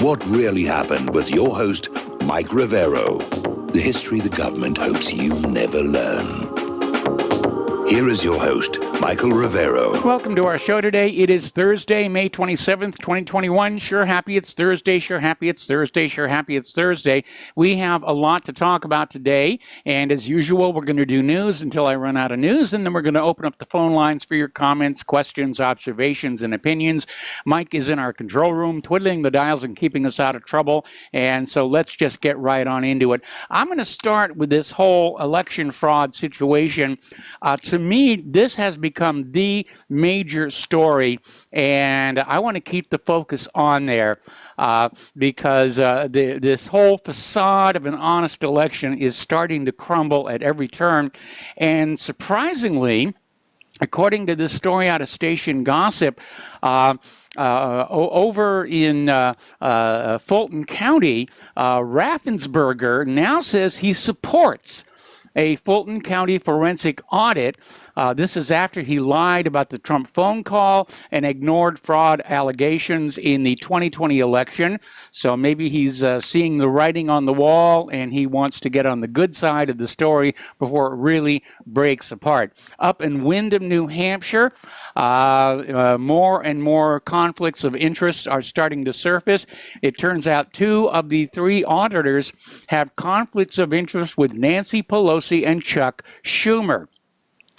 What really happened with your host, Mike Rivero. The history the government hopes you never learn. Here is your host, Michael Rivero. Welcome to our show today. It is Thursday, May 27th, 2021. Sure happy it's Thursday. Sure happy it's Thursday. Sure happy it's Thursday. We have a lot to talk about today. And as usual, we're going to do news until I run out of news. And then we're going to open up the phone lines for your comments, questions, observations, and opinions. Mike is in our control room, twiddling the dials and keeping us out of trouble. And so let's just get right on into it. I'm going to start with this whole election fraud situation. To me, this has become the major story, and I want to keep the focus on there because this whole facade of an honest election is starting to crumble at every turn. And surprisingly, according to this story out of Station Gossip, over in Fulton County, Raffensperger now says he supports a Fulton County forensic audit. This is after he lied about the Trump phone call and ignored fraud allegations in the 2020 election. So maybe he's seeing the writing on the wall and he wants to get on the good side of the story before it really breaks apart. Up in Windham, New Hampshire, more and more conflicts of interest are starting to surface. It turns out 2 of the 3 auditors have conflicts of interest with Nancy Pelosi and Chuck Schumer.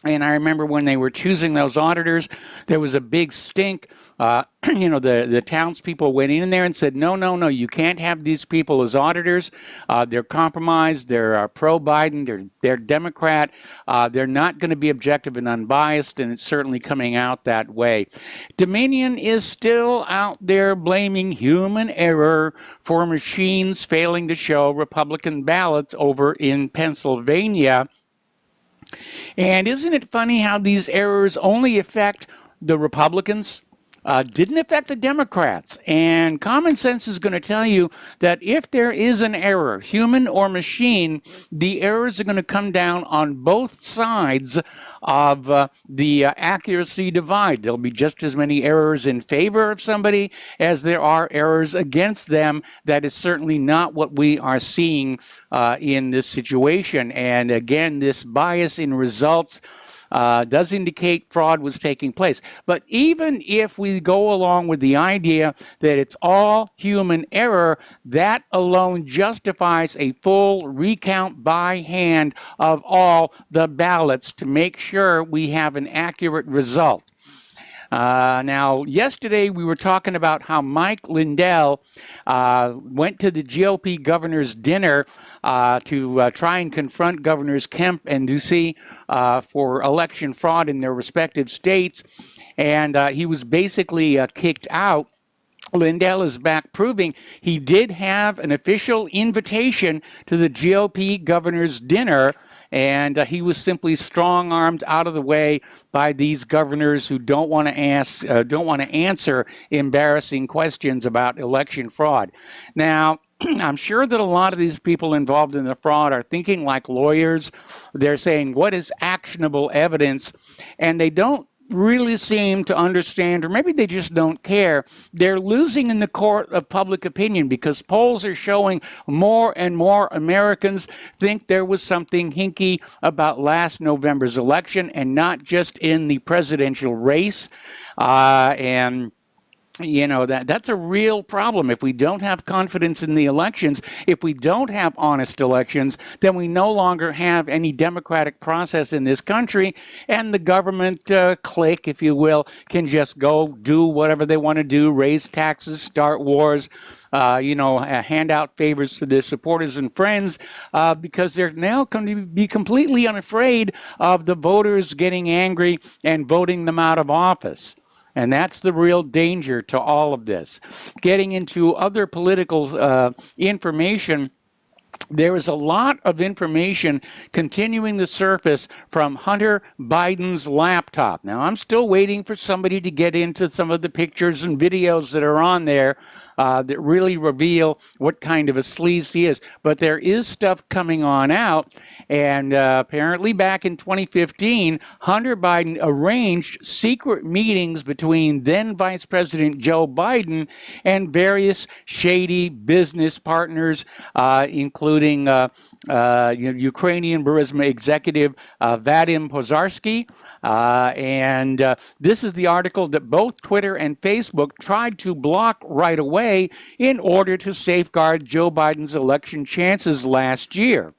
And I remember when they were choosing those auditors, there was a big stink. The townspeople went in there and said, no, you can't have these people as auditors. They're compromised. They're pro-Biden. They're Democrat. They're not going to be objective and unbiased, and it's certainly coming out that way. Dominion is still out there blaming human error for machines failing to show Republican ballots over in Pennsylvania. And isn't it funny how these errors only affect the Republicans? Didn't affect the Democrats. And common sense is going to tell you that if there is an error, human or machine, the errors are going to come down on both sides of the accuracy divide. There'll be just as many errors in favor of somebody as there are errors against them. That is certainly not what we are seeing in this situation. And again, this bias in results does indicate fraud was taking place. But even if we go along with the idea that it's all human error, that alone justifies a full recount by hand of all the ballots to make sure we have an accurate result. Now, yesterday we were talking about how Mike Lindell went to the GOP governor's dinner to try and confront Governors Kemp and Ducey for election fraud in their respective states, and he was basically kicked out. Lindell is back proving he did have an official invitation to the GOP governor's dinner, and he was simply strong-armed out of the way by these governors who don't want to answer embarrassing questions about election fraud. Now, I'm sure that a lot of these people involved in the fraud are thinking like lawyers. They're saying, what is actionable evidence? And they don't really seem to understand, or maybe they just don't care. They're losing in the court of public opinion because polls are showing more and more Americans think there was something hinky about last November's election and not just in the presidential race. And you know, that's a real problem. If we don't have confidence in the elections, if we don't have honest elections, then we no longer have any democratic process in this country, and the government clique, if you will, can just go do whatever they want to do, raise taxes, start wars, hand out favors to their supporters and friends, because they're now going to be completely unafraid of the voters getting angry and voting them out of office. And that's the real danger to all of this. Getting into other political information, there is a lot of information continuing to surface from Hunter Biden's laptop. Now, I'm still waiting for somebody to get into some of the pictures and videos that are on there that really reveal what kind of a sleaze he is. But there is stuff coming on out, and apparently back in 2015, Hunter Biden arranged secret meetings between then Vice President Joe Biden and various shady business partners, including Ukrainian Burisma executive Vadim Pozarsky. And this is the article that both Twitter and Facebook tried to block right away in order to safeguard Joe Biden's election chances last year.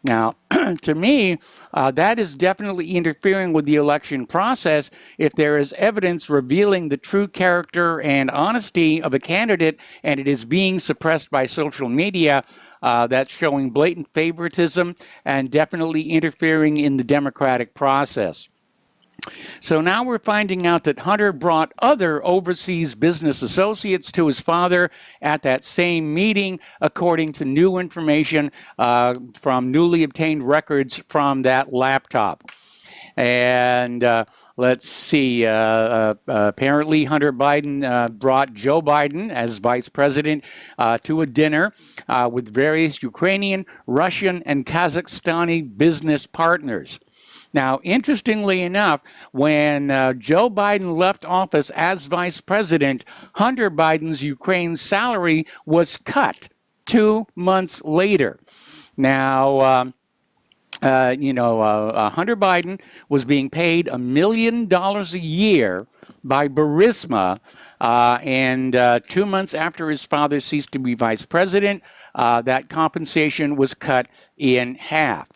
Now, to me, that is definitely interfering with the election process if there is evidence revealing the true character and honesty of a candidate and it is being suppressed by social media. That's showing blatant favoritism and definitely interfering in the democratic process. So now we're finding out that Hunter brought other overseas business associates to his father at that same meeting, according to new information from newly obtained records from that laptop. And let's see, apparently Hunter Biden brought Joe Biden as vice president to a dinner with various Ukrainian, Russian, and Kazakhstani business partners. Now, interestingly enough, when Joe Biden left office as vice president, Hunter Biden's Ukraine salary was cut 2 months later. Now, Hunter Biden was being paid $1 million a year by Burisma, and 2 months after his father ceased to be vice president, that compensation was cut in half.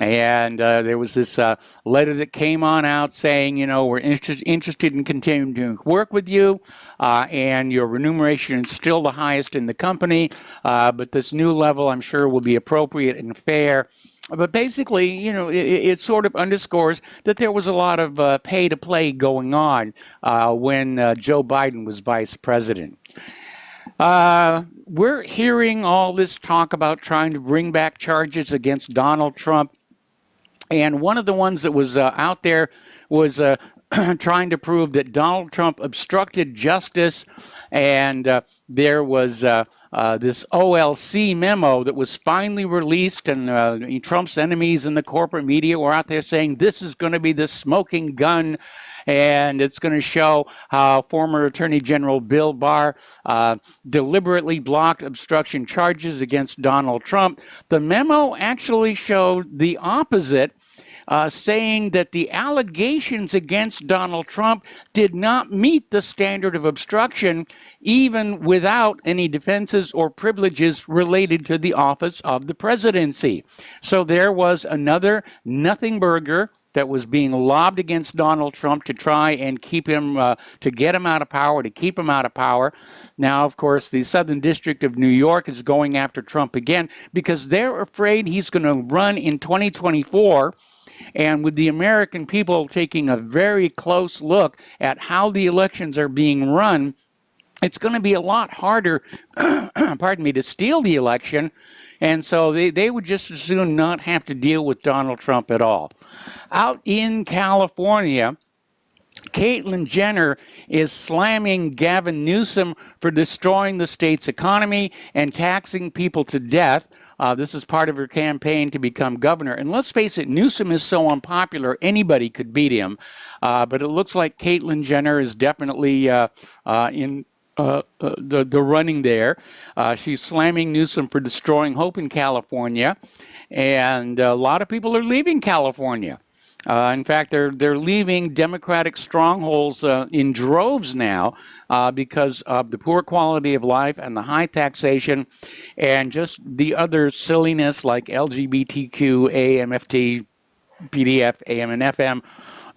And there was this letter that came on out saying, we're interested in continuing to work with you, and your remuneration is still the highest in the company, but this new level, I'm sure, will be appropriate and fair. But basically, it sort of underscores that there was a lot of pay-to-play going on when Joe Biden was vice president. We're hearing all this talk about trying to bring back charges against Donald Trump. And one of the ones that was out there was trying to prove that Donald Trump obstructed justice, and there was this OLC memo that was finally released, and Trump's enemies in the corporate media were out there saying this is going to be the smoking gun, and it's going to show how former Attorney General Bill Barr deliberately blocked obstruction charges against Donald Trump. The memo actually showed the opposite, saying that the allegations against Donald Trump did not meet the standard of obstruction, even without any defenses or privileges related to the office of the presidency. So there was another nothing burger that was being lobbed against Donald Trump to try and keep him, to get him out of power, to keep him out of power. Now, of course, the Southern District of New York is going after Trump again because they're afraid he's going to run in 2024. And with the American people taking a very close look at how the elections are being run, it's going to be a lot harder, to steal the election. And so they would just as soon not have to deal with Donald Trump at all. Out in California, Caitlyn Jenner is slamming Gavin Newsom for destroying the state's economy and taxing people to death. This is part of her campaign to become governor. And let's face it, Newsom is so unpopular, anybody could beat him. But it looks like Caitlyn Jenner is definitely in the running there. She's slamming Newsom for destroying hope in California. And a lot of people are leaving California. In fact, they're leaving Democratic strongholds in droves now because of the poor quality of life and the high taxation and just the other silliness like LGBTQ, AMFT, PDF, AM, and FM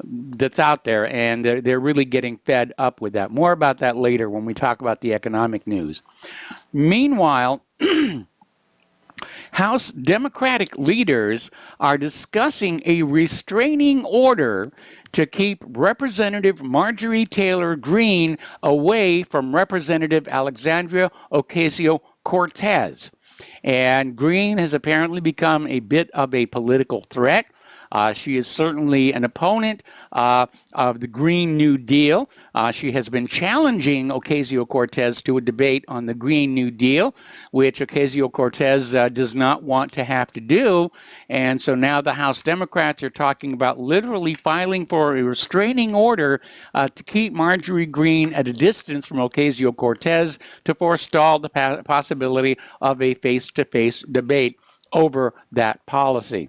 that's out there. And they're really getting fed up with that. More about that later when we talk about the economic news. Meanwhile, House Democratic leaders are discussing a restraining order to keep Representative Marjorie Taylor Greene away from Representative Alexandria Ocasio-Cortez. And green has apparently become a bit of a political threat. She is certainly an opponent of the Green New Deal. She has been challenging Ocasio-Cortez to a debate on the Green New Deal, which Ocasio-Cortez does not want to have to do. And so now the House Democrats are talking about literally filing for a restraining order to keep Marjorie Greene at a distance from Ocasio-Cortez to forestall the possibility of a face-to-face debate over that policy.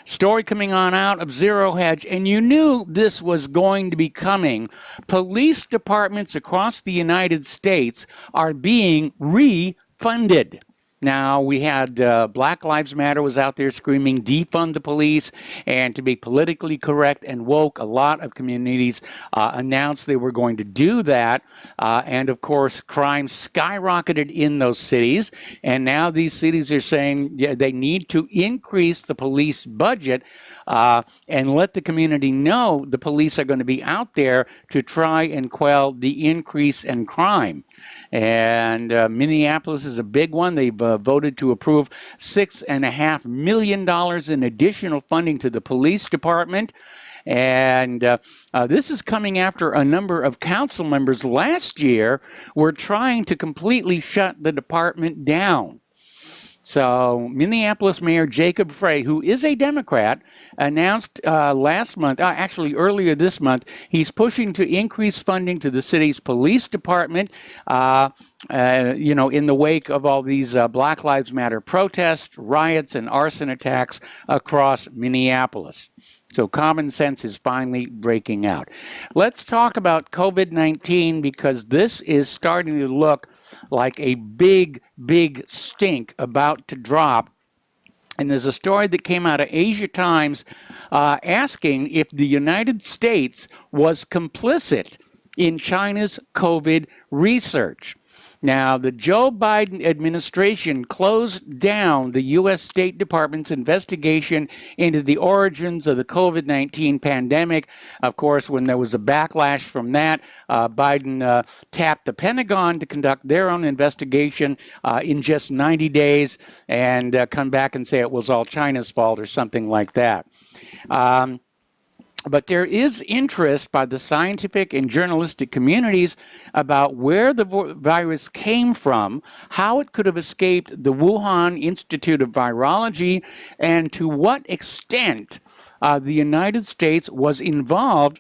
Story coming on out of Zero Hedge, and you knew this was going to be coming. Police departments across the United States are being refunded. Now, we had Black Lives Matter was out there screaming, defund the police, and to be politically correct and woke, a lot of communities announced they were going to do that, and of course, crime skyrocketed in those cities, and now these cities are saying they need to increase the police budget and let the community know the police are going to be out there to try and quell the increase in crime. And Minneapolis is a big one. They've voted to approve $6.5 million in additional funding to the police department. And this is coming after a number of council members last year were trying to completely shut the department down. So Minneapolis Mayor Jacob Frey, who is a Democrat, announced last month, actually earlier this month, he's pushing to increase funding to the city's police department, in the wake of all these Black Lives Matter protests, riots, and arson attacks across Minneapolis. So common sense is finally breaking out. Let's talk about COVID-19 because this is starting to look like a big, big stink about to drop. And there's a story that came out of Asia Times asking if the United States was complicit in China's COVID research. Now, the Joe Biden administration closed down the U.S. State Department's investigation into the origins of the COVID-19 pandemic. Of course, when there was a backlash from that, Biden tapped the Pentagon to conduct their own investigation in just 90 days and come back and say it was all China's fault or something like that. But there is interest by the scientific and journalistic communities about where the virus came from, how it could have escaped the Wuhan Institute of Virology, and to what extent the United States was involved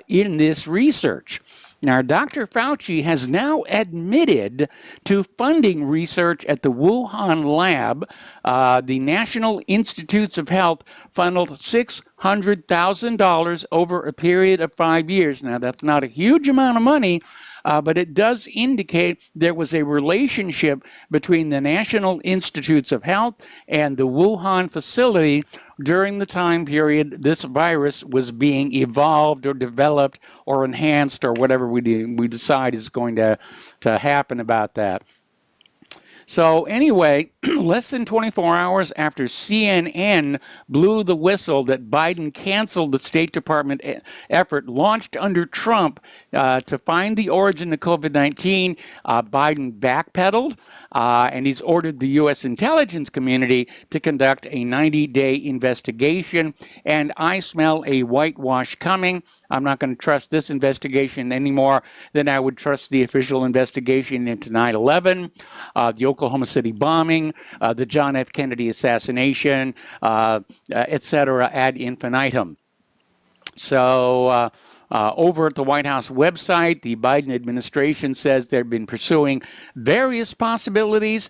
in this research. Now, Dr. Fauci has now admitted to funding research at the Wuhan lab. The National Institutes of Health funneled $600,000 over a period of 5 years. Now, that's not a huge amount of money, but it does indicate there was a relationship between the National Institutes of Health and the Wuhan facility during the time period this virus was being evolved or developed or enhanced or whatever we decide is going to happen about that. So anyway, less than 24 hours after CNN blew the whistle that Biden canceled the State Department effort launched under Trump to find the origin of COVID-19, Biden backpedaled, and he's ordered the U.S. intelligence community to conduct a 90-day investigation. And I smell a whitewash coming. I'm not going to trust this investigation any more than I would trust the official investigation into 9/11, the Oklahoma City bombing, the John F. Kennedy assassination, etc. ad infinitum. So over at the White House website, the Biden administration says they've been pursuing various possibilities,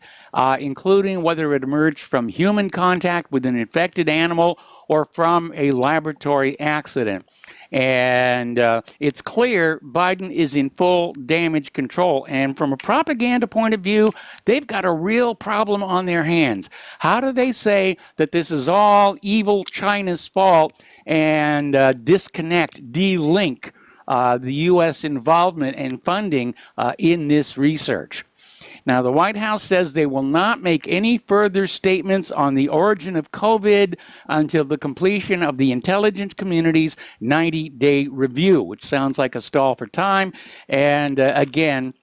including whether it emerged from human contact with an infected animal or from a laboratory accident. And it's clear Biden is in full damage control. And from a propaganda point of view, they've got a real problem on their hands. How do they say that this is all evil China's fault and disconnect, de-link the U.S. involvement and funding in this research? Now, the White House says they will not make any further statements on the origin of COVID until the completion of the intelligence community's 90-day review, which sounds like a stall for time. And again,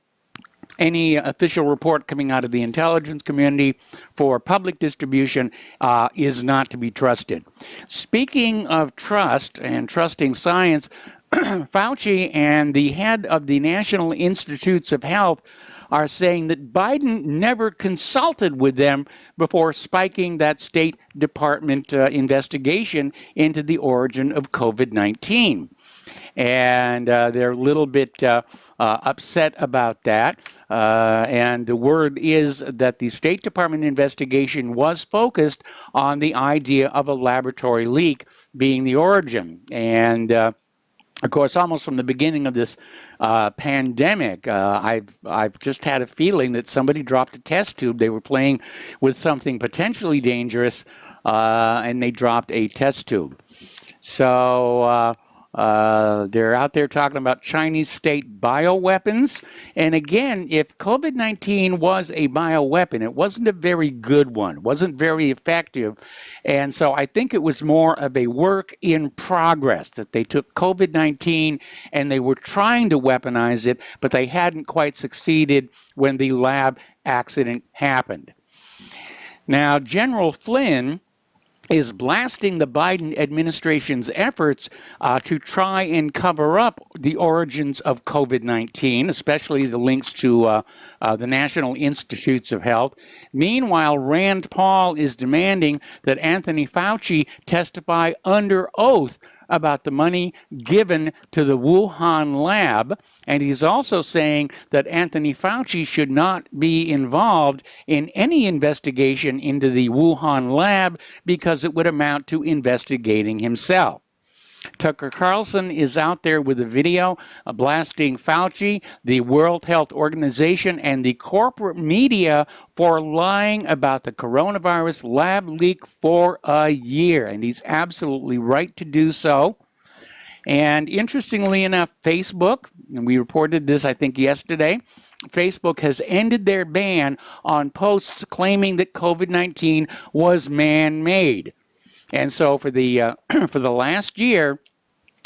any official report coming out of the intelligence community for public distribution is not to be trusted. Speaking of trust and trusting science, Fauci and the head of the National Institutes of Health are saying that Biden never consulted with them before spiking that State Department investigation into the origin of COVID-19. And they're a little bit upset about that. And the word is that the State Department investigation was focused on the idea of a laboratory leak being the origin. And of course, almost from the beginning of this pandemic, I've just had a feeling that somebody dropped a test tube. They were playing with something potentially dangerous, and they dropped a test tube. So they're out there talking about Chinese state bioweapons. And again, if COVID-19 was a bioweapon, it wasn't a very good one. It wasn't very effective. And so I think it was more of a work in progress, that they took COVID-19 and they were trying to weaponize it, but they hadn't quite succeeded when the lab accident happened. Now, General Flynn is blasting the Biden administration's efforts to try and cover up the origins of COVID-19, especially the links to the National Institutes of Health. Meanwhile, Rand Paul is demanding that Anthony Fauci testify under oath about the money given to the Wuhan lab, and he's also saying that Anthony Fauci should not be involved in any investigation into the Wuhan lab because it would amount to investigating himself. Tucker Carlson is out there with a video blasting Fauci, the World Health Organization, and the corporate media for lying about the coronavirus lab leak for a year. And he's absolutely right to do so. And interestingly enough, Facebook, and we reported this, I think, yesterday, Facebook has ended their ban on posts claiming that COVID-19 was man-made. And so for the last year,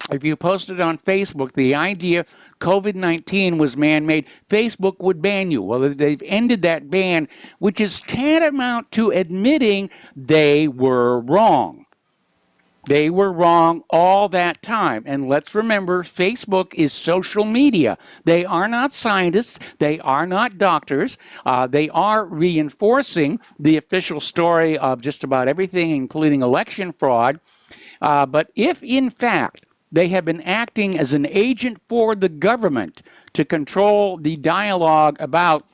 if you posted on Facebook the idea COVID-19 was man-made, Facebook would ban you. Well, they've ended that ban, which is tantamount to admitting they were wrong. They were wrong all that time. And let's remember, Facebook is social media. They are not scientists. They are not doctors. They are reinforcing the official story of just about everything, including election fraud. But if, in fact, they have been acting as an agent for the government to control the dialogue about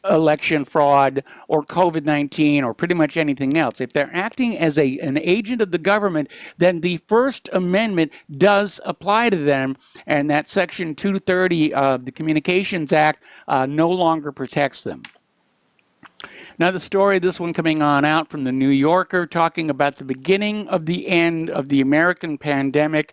election fraud or COVID-19 or pretty much anything else. If they're acting as an agent of the government, then the First Amendment does apply to them, and that Section 230 of the Communications Act no longer protects them. Another story, this one coming on out from the New Yorker, talking about the beginning of the end of the American pandemic.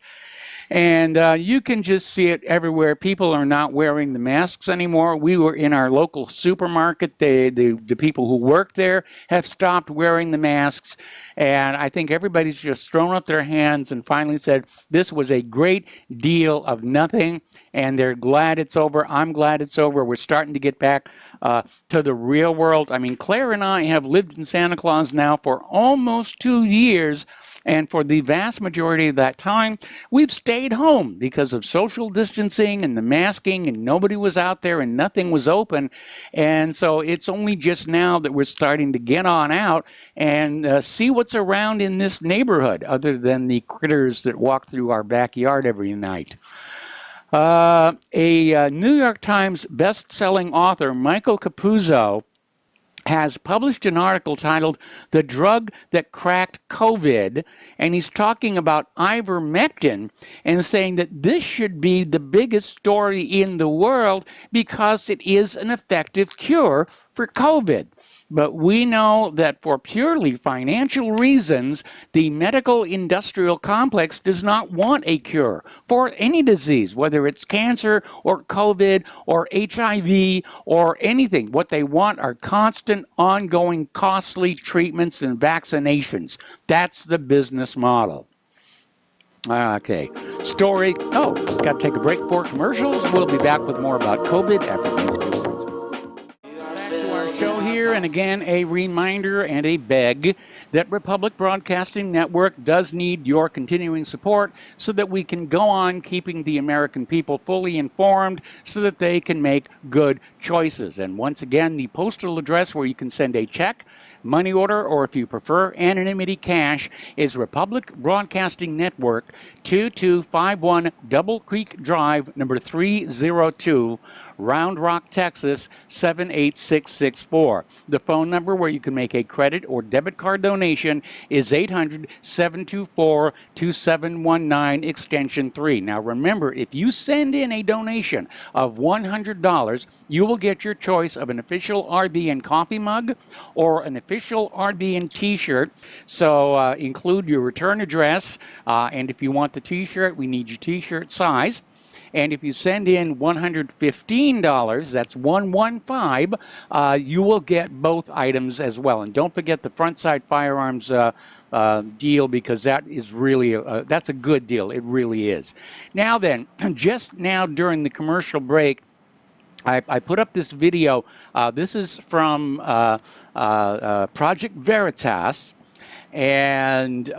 And you can just see it everywhere. People are not wearing the masks anymore. We were in our local supermarket. The people who work there have stopped wearing the masks. And I think everybody's just thrown up their hands and finally said, this was a great deal of nothing. And they're glad it's over. I'm glad it's over. We're starting to get back to the real world. I mean, Claire and I have lived in Santa Claus now for almost 2 years. And for the vast majority of that time, we've stayed home because of social distancing and the masking, and nobody was out there and nothing was open. And so it's only just now that we're starting to get on out and see what's around in this neighborhood, other than the critters that walk through our backyard every night. A New York Times best-selling author, Michael Capuzzo, has published an article titled "The Drug That Cracked COVID," and he's talking about ivermectin and saying that this should be the biggest story in the world because it is an effective cure for COVID. But we know that for purely financial reasons, the medical industrial complex does not want a cure for any disease, whether it's cancer or COVID or HIV or anything. What they want are constant, ongoing, costly treatments and vaccinations. That's the business model. Okay. Story. Oh, got to take a break for commercials. We'll be back with more about COVID after these few words. show here, and again, a reminder and a beg that Republic Broadcasting Network does need your continuing support so that we can go on keeping the American people fully informed so that they can make good choices. And once again, the postal address where you can send a check, money order, or if you prefer anonymity cash, is Republic Broadcasting Network, 2251 Double Creek Drive, number 302, Round Rock, Texas, 78664. The phone number where you can make a credit or debit card donation is 800-724-2719, extension 3. Now remember, if you send in a donation of $100, you will get your choice of an official RBN coffee mug or an official RBN t-shirt. So include your return address, and if you want the t-shirt, we need your t-shirt size. And if you send in $115, that's 115, you will get both items as well. And don't forget the front side firearms deal, because that is really that's a good deal. It really is. Now then, just now during the commercial break, I put up this video. This is from Project Veritas. And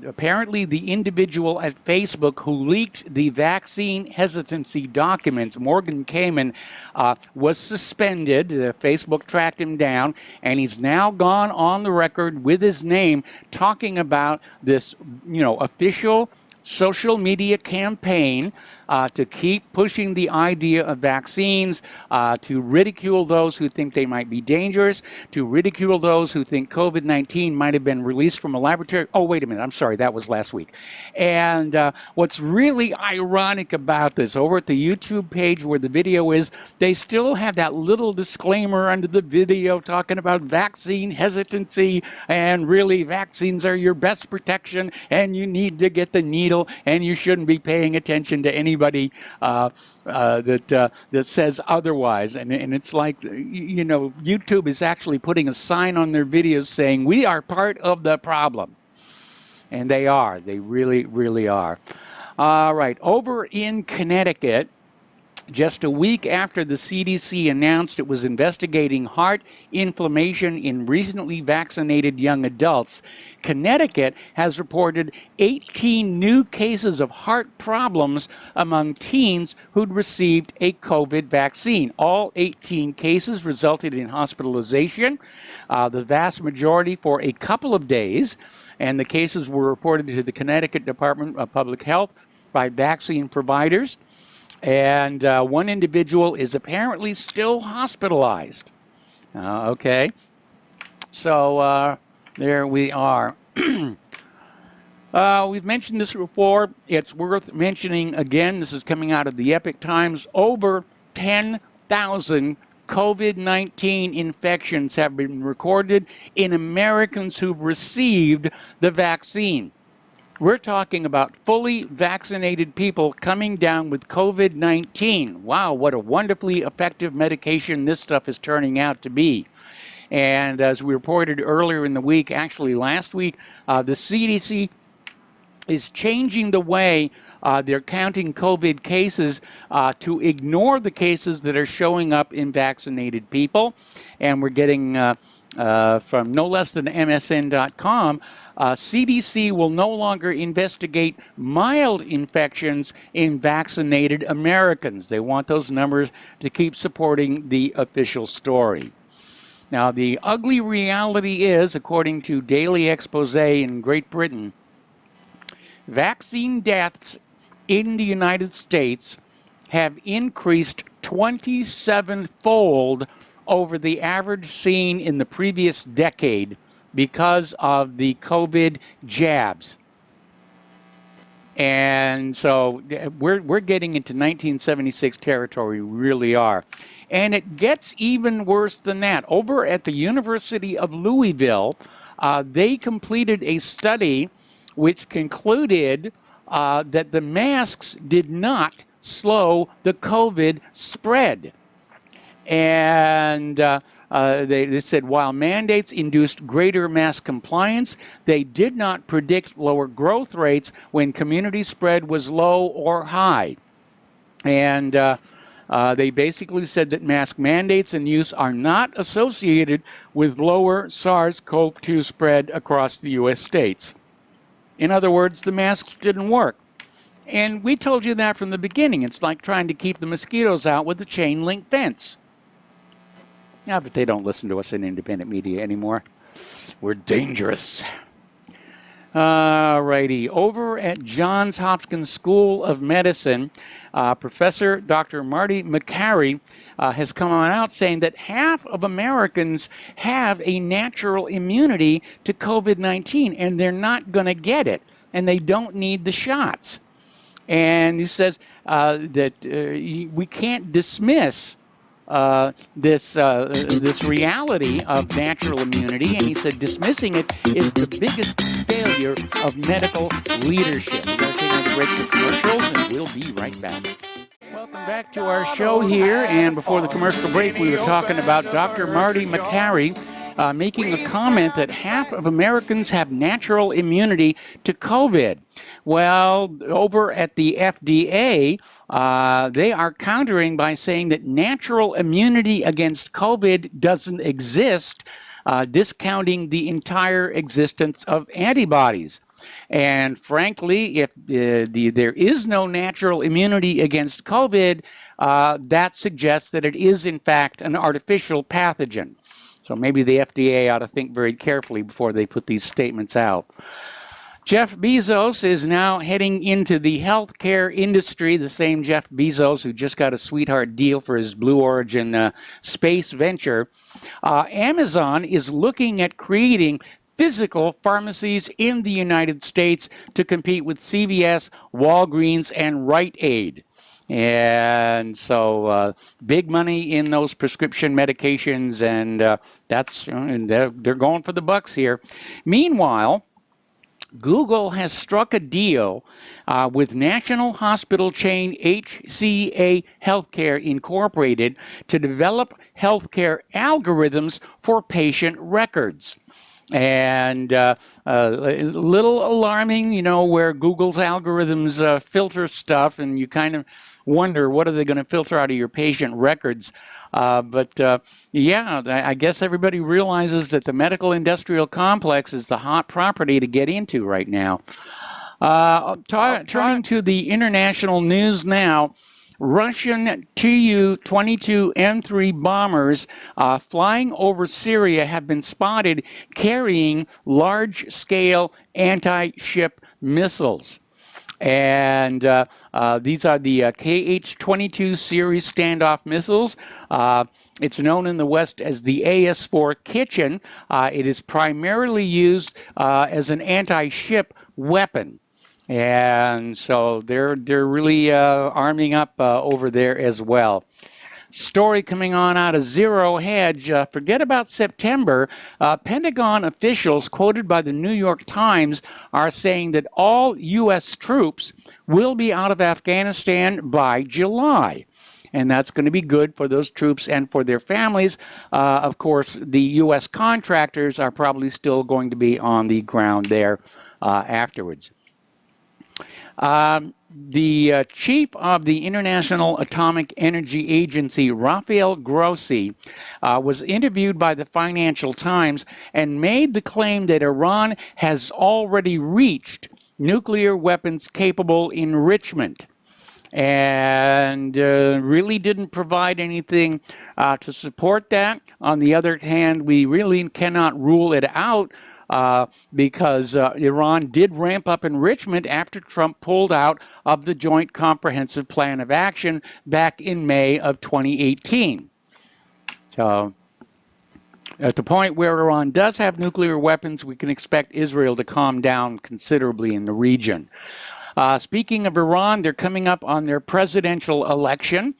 apparently the individual at Facebook who leaked the vaccine hesitancy documents, Morgan Kamen, was suspended. Facebook tracked him down, and he's now gone on the record with his name talking about this, official social media campaign to keep pushing the idea of vaccines, to ridicule those who think they might be dangerous, to ridicule those who think COVID-19 might have been released from a laboratory. Oh, wait a minute. I'm sorry. That was last week. And what's really ironic about this, over at the YouTube page where the video is, they still have that little disclaimer under the video talking about vaccine hesitancy, and really vaccines are your best protection, and you need to get the needle, and you shouldn't be paying attention to anybody that says otherwise. And it's like, YouTube is actually putting a sign on their videos saying, we are part of the problem. And they are. They really, really are. All right. Over in Connecticut, just a week after the CDC announced it was investigating heart inflammation in recently vaccinated young adults, Connecticut has reported 18 new cases of heart problems among teens who'd received a COVID vaccine. All 18 cases resulted in hospitalization, the vast majority for a couple of days, and the cases were reported to the Connecticut Department of Public Health by vaccine providers. And one individual is apparently still hospitalized. Okay. So there we are. We've mentioned this before. It's worth mentioning again. This is coming out of the Epic Times. Over 10,000 COVID-19 infections have been recorded in Americans who've received the vaccine. We're talking about fully vaccinated people coming down with COVID-19. Wow, what a wonderfully effective medication this stuff is turning out to be. And as we reported earlier in the week, actually last week, the CDC is changing the way they're counting COVID cases to ignore the cases that are showing up in vaccinated people. And we're getting from no less than MSN.com, CDC will no longer investigate mild infections in vaccinated Americans. They want those numbers to keep supporting the official story. Now, the ugly reality is, according to Daily Expose in Great Britain, vaccine deaths in the United States have increased 27-fold over the average seen in the previous decade because of the COVID jabs. And so we're getting into 1976 territory, we really are. And it gets even worse than that. Over at the University of Louisville, they completed a study which concluded that the masks did not slow the COVID spread. And they said while mandates induced greater mass compliance, they did not predict lower growth rates when community spread was low or high. And They basically said that mask mandates and use are not associated with lower SARS-CoV-2 spread across the U.S. states. In other words, the masks didn't work. And we told you that from the beginning. It's like trying to keep the mosquitoes out with a chain link fence. Yeah, but they don't listen to us in independent media anymore. We're dangerous. Alrighty, over at Johns Hopkins School of Medicine, Professor Dr. Marty Makary has come on out saying that half of Americans have a natural immunity to COVID-19, and they're not going to get it, and they don't need the shots. And he says that we can't dismiss this reality of natural immunity, and he said dismissing it is the biggest failure of medical leadership. We're going to take a break for commercials, and we'll be right back. Welcome back to our show here, and before the commercial break, we were talking about Dr. Marty Makary making a comment that half of Americans have natural immunity to COVID. Well, over at the FDA, they are countering by saying that natural immunity against COVID doesn't exist, discounting the entire existence of antibodies. And frankly, if there is no natural immunity against COVID, that suggests that it is, in fact, an artificial pathogen. So maybe the FDA ought to think very carefully before they put these statements out. Jeff Bezos is now heading into the healthcare industry, the same Jeff Bezos who just got a sweetheart deal for his Blue Origin space venture. Amazon is looking at creating physical pharmacies in the United States to compete with CVS, Walgreens, and Rite Aid. And so big money in those prescription medications, and they're going for the bucks here. Meanwhile, Google has struck a deal with national hospital chain HCA Healthcare Incorporated to develop healthcare algorithms for patient records. And a little alarming, where Google's algorithms filter stuff, and you kind of wonder, what are they going to filter out of your patient records? But I guess everybody realizes that the medical industrial complex is the hot property to get into right now. Turning to the international news now, Russian Tu-22 M3 bombers flying over Syria have been spotted carrying large-scale anti-ship missiles. And these are the KH-22 series standoff missiles. It's known in the West as the AS-4 Kitchen. It is primarily used as an anti-ship weapon. And so they're really arming up over there as well. Story coming on out of Zero Hedge. Forget about September. Pentagon officials quoted by the New York Times are saying that all U.S. troops will be out of Afghanistan by July. And that's going to be good for those troops and for their families. Of course, the U.S. contractors are probably still going to be on the ground there afterwards. The chief of the International Atomic Energy Agency, Rafael Grossi, was interviewed by the Financial Times and made the claim that Iran has already reached nuclear weapons capable enrichment, and really didn't provide anything to support that. On the other hand, we really cannot rule it out, because Iran did ramp up enrichment after Trump pulled out of the Joint Comprehensive Plan of Action back in May of 2018. So, at the point where Iran does have nuclear weapons, we can expect Israel to calm down considerably in the region. Speaking of Iran, they're coming up on their presidential election,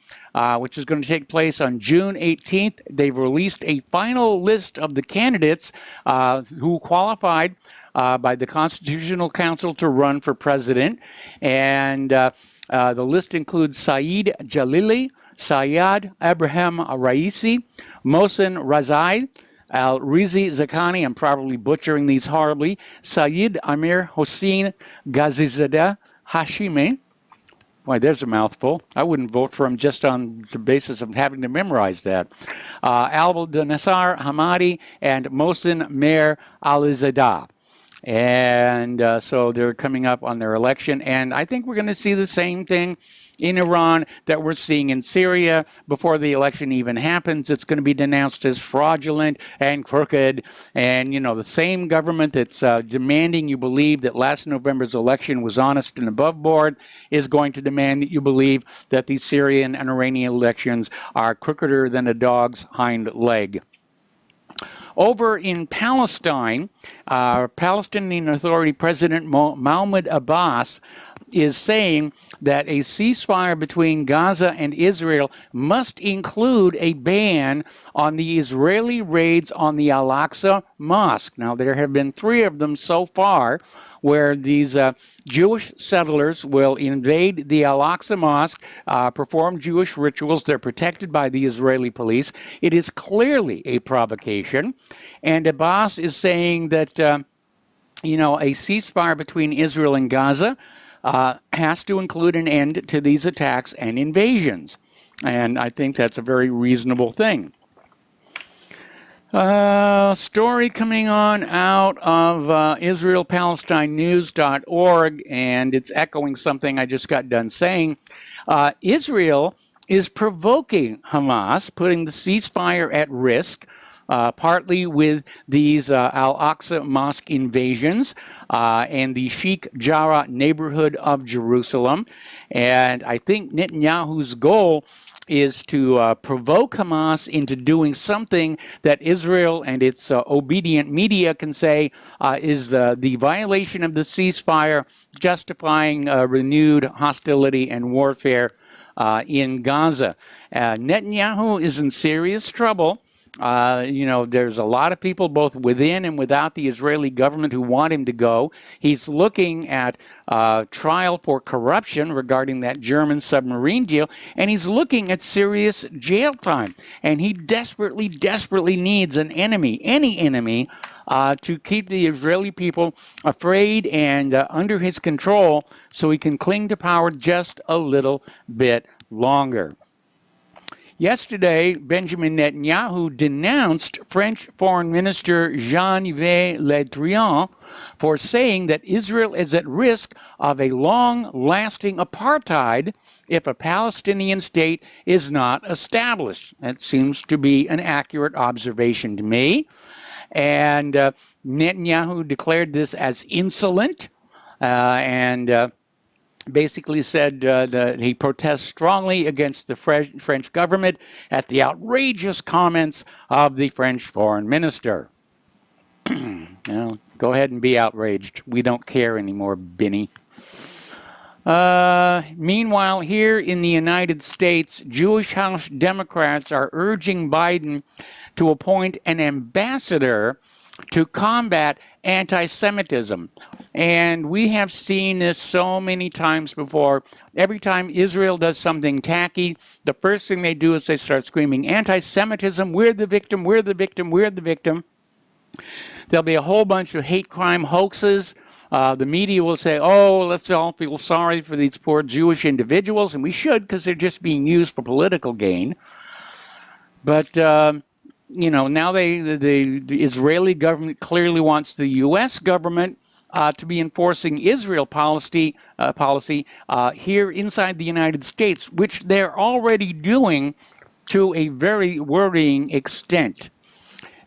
which is going to take place on June 18th. They've released a final list of the candidates who qualified by the Constitutional Council to run for president. And the list includes Saeed Jalili, Sayed Abraham Raisi, Mohsen Razai, Al-Rizi Zakani, I'm probably butchering these horribly, Saeed Amir Hossein Ghazizadeh Hashimi, Boy, there's a mouthful. I wouldn't vote for him just on the basis of having to memorize that. Al-Nassar Hamadi and Mohsen Mer Alizadeh. And so they're coming up on their election. And I think we're going to see the same thing in Iran that we're seeing in Syria before the election even happens. It's going to be denounced as fraudulent and crooked. And, you know, the same government that's demanding you believe that last November's election was honest and above board is going to demand that you believe that the Syrian and Iranian elections are crookeder than a dog's hind leg. Over in Palestine, Palestinian Authority President Mahmoud Abbas is saying that a ceasefire between Gaza and Israel must include a ban on the Israeli raids on the Al-Aqsa Mosque. Now, there have been 3 of them so far where these Jewish settlers will invade the Al-Aqsa Mosque, perform Jewish rituals. They're protected by the Israeli police. It is clearly a provocation. And Abbas is saying that, you know, a ceasefire between Israel and Gaza has to include an end to these attacks and invasions. And I think that's a very reasonable thing. Story coming on out of IsraelPalestineNews.org, and it's echoing something I just got done saying. Israel is provoking Hamas, putting the ceasefire at risk, partly with these Al-Aqsa Mosque invasions and the Sheikh Jarrah neighborhood of Jerusalem. And I think Netanyahu's goal is to provoke Hamas into doing something that Israel and its obedient media can say is the violation of the ceasefire, justifying renewed hostility and warfare in Gaza. Netanyahu is in serious trouble. You know, there's a lot of people both within and without the Israeli government who want him to go. He's looking at trial for corruption regarding that German submarine deal, and he's looking at serious jail time. And he desperately, desperately needs an enemy, any enemy, to keep the Israeli people afraid and under his control so he can cling to power just a little bit longer. Yesterday, Benjamin Netanyahu denounced French Foreign Minister Jean-Yves Le Drian for saying that Israel is at risk of a long-lasting apartheid if a Palestinian state is not established. That seems to be an accurate observation to me. And Netanyahu declared this as insolent and basically said that he protests strongly against the French government at the outrageous comments of the French foreign minister. Well, go ahead and be outraged. We don't care anymore, Benny. Meanwhile, here in the United States, Jewish House Democrats are urging Biden to appoint an ambassador to combat anti-Semitism. And we have seen this so many times before. Every time Israel does something tacky, the first thing they do is they start screaming, anti-Semitism, we're the victim, we're the victim, we're the victim. There'll be a whole bunch of hate crime hoaxes. The media will say, oh, let's all feel sorry for these poor Jewish individuals, and we should because they're just being used for political gain. But you know, now the Israeli government clearly wants the U.S. government to be enforcing Israel policy here inside the United States, which they're already doing to a very worrying extent.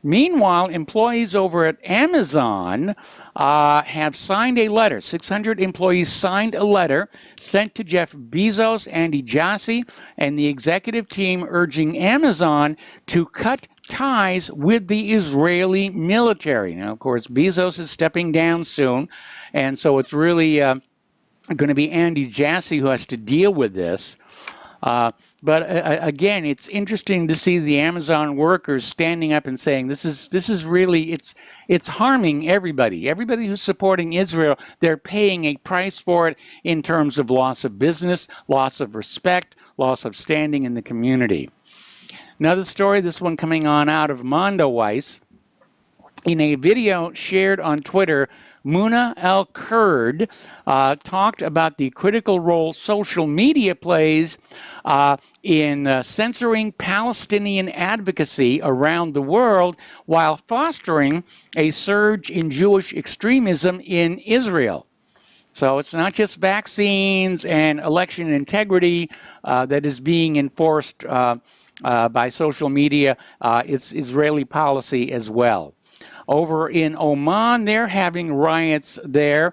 Meanwhile, employees over at Amazon have signed a letter. 600 employees signed a letter sent to Jeff Bezos, Andy Jassy, and the executive team urging Amazon to cut ties with the Israeli military. Now, of course, Bezos is stepping down soon, and so it's really going to be Andy Jassy who has to deal with this. But again, it's interesting to see the Amazon workers standing up and saying this is really it's harming everybody. Everybody who's supporting Israel, they're paying a price for it in terms of loss of business, loss of respect, loss of standing in the community. Another story, this one coming on out of Mondoweiss. In a video shared on Twitter, Muna El-Kurd, talked about the critical role social media plays in censoring Palestinian advocacy around the world while fostering a surge in Jewish extremism in Israel. So it's not just vaccines and election integrity that is being enforced by social media, it's Israeli policy as well. Over in Oman, they're having riots there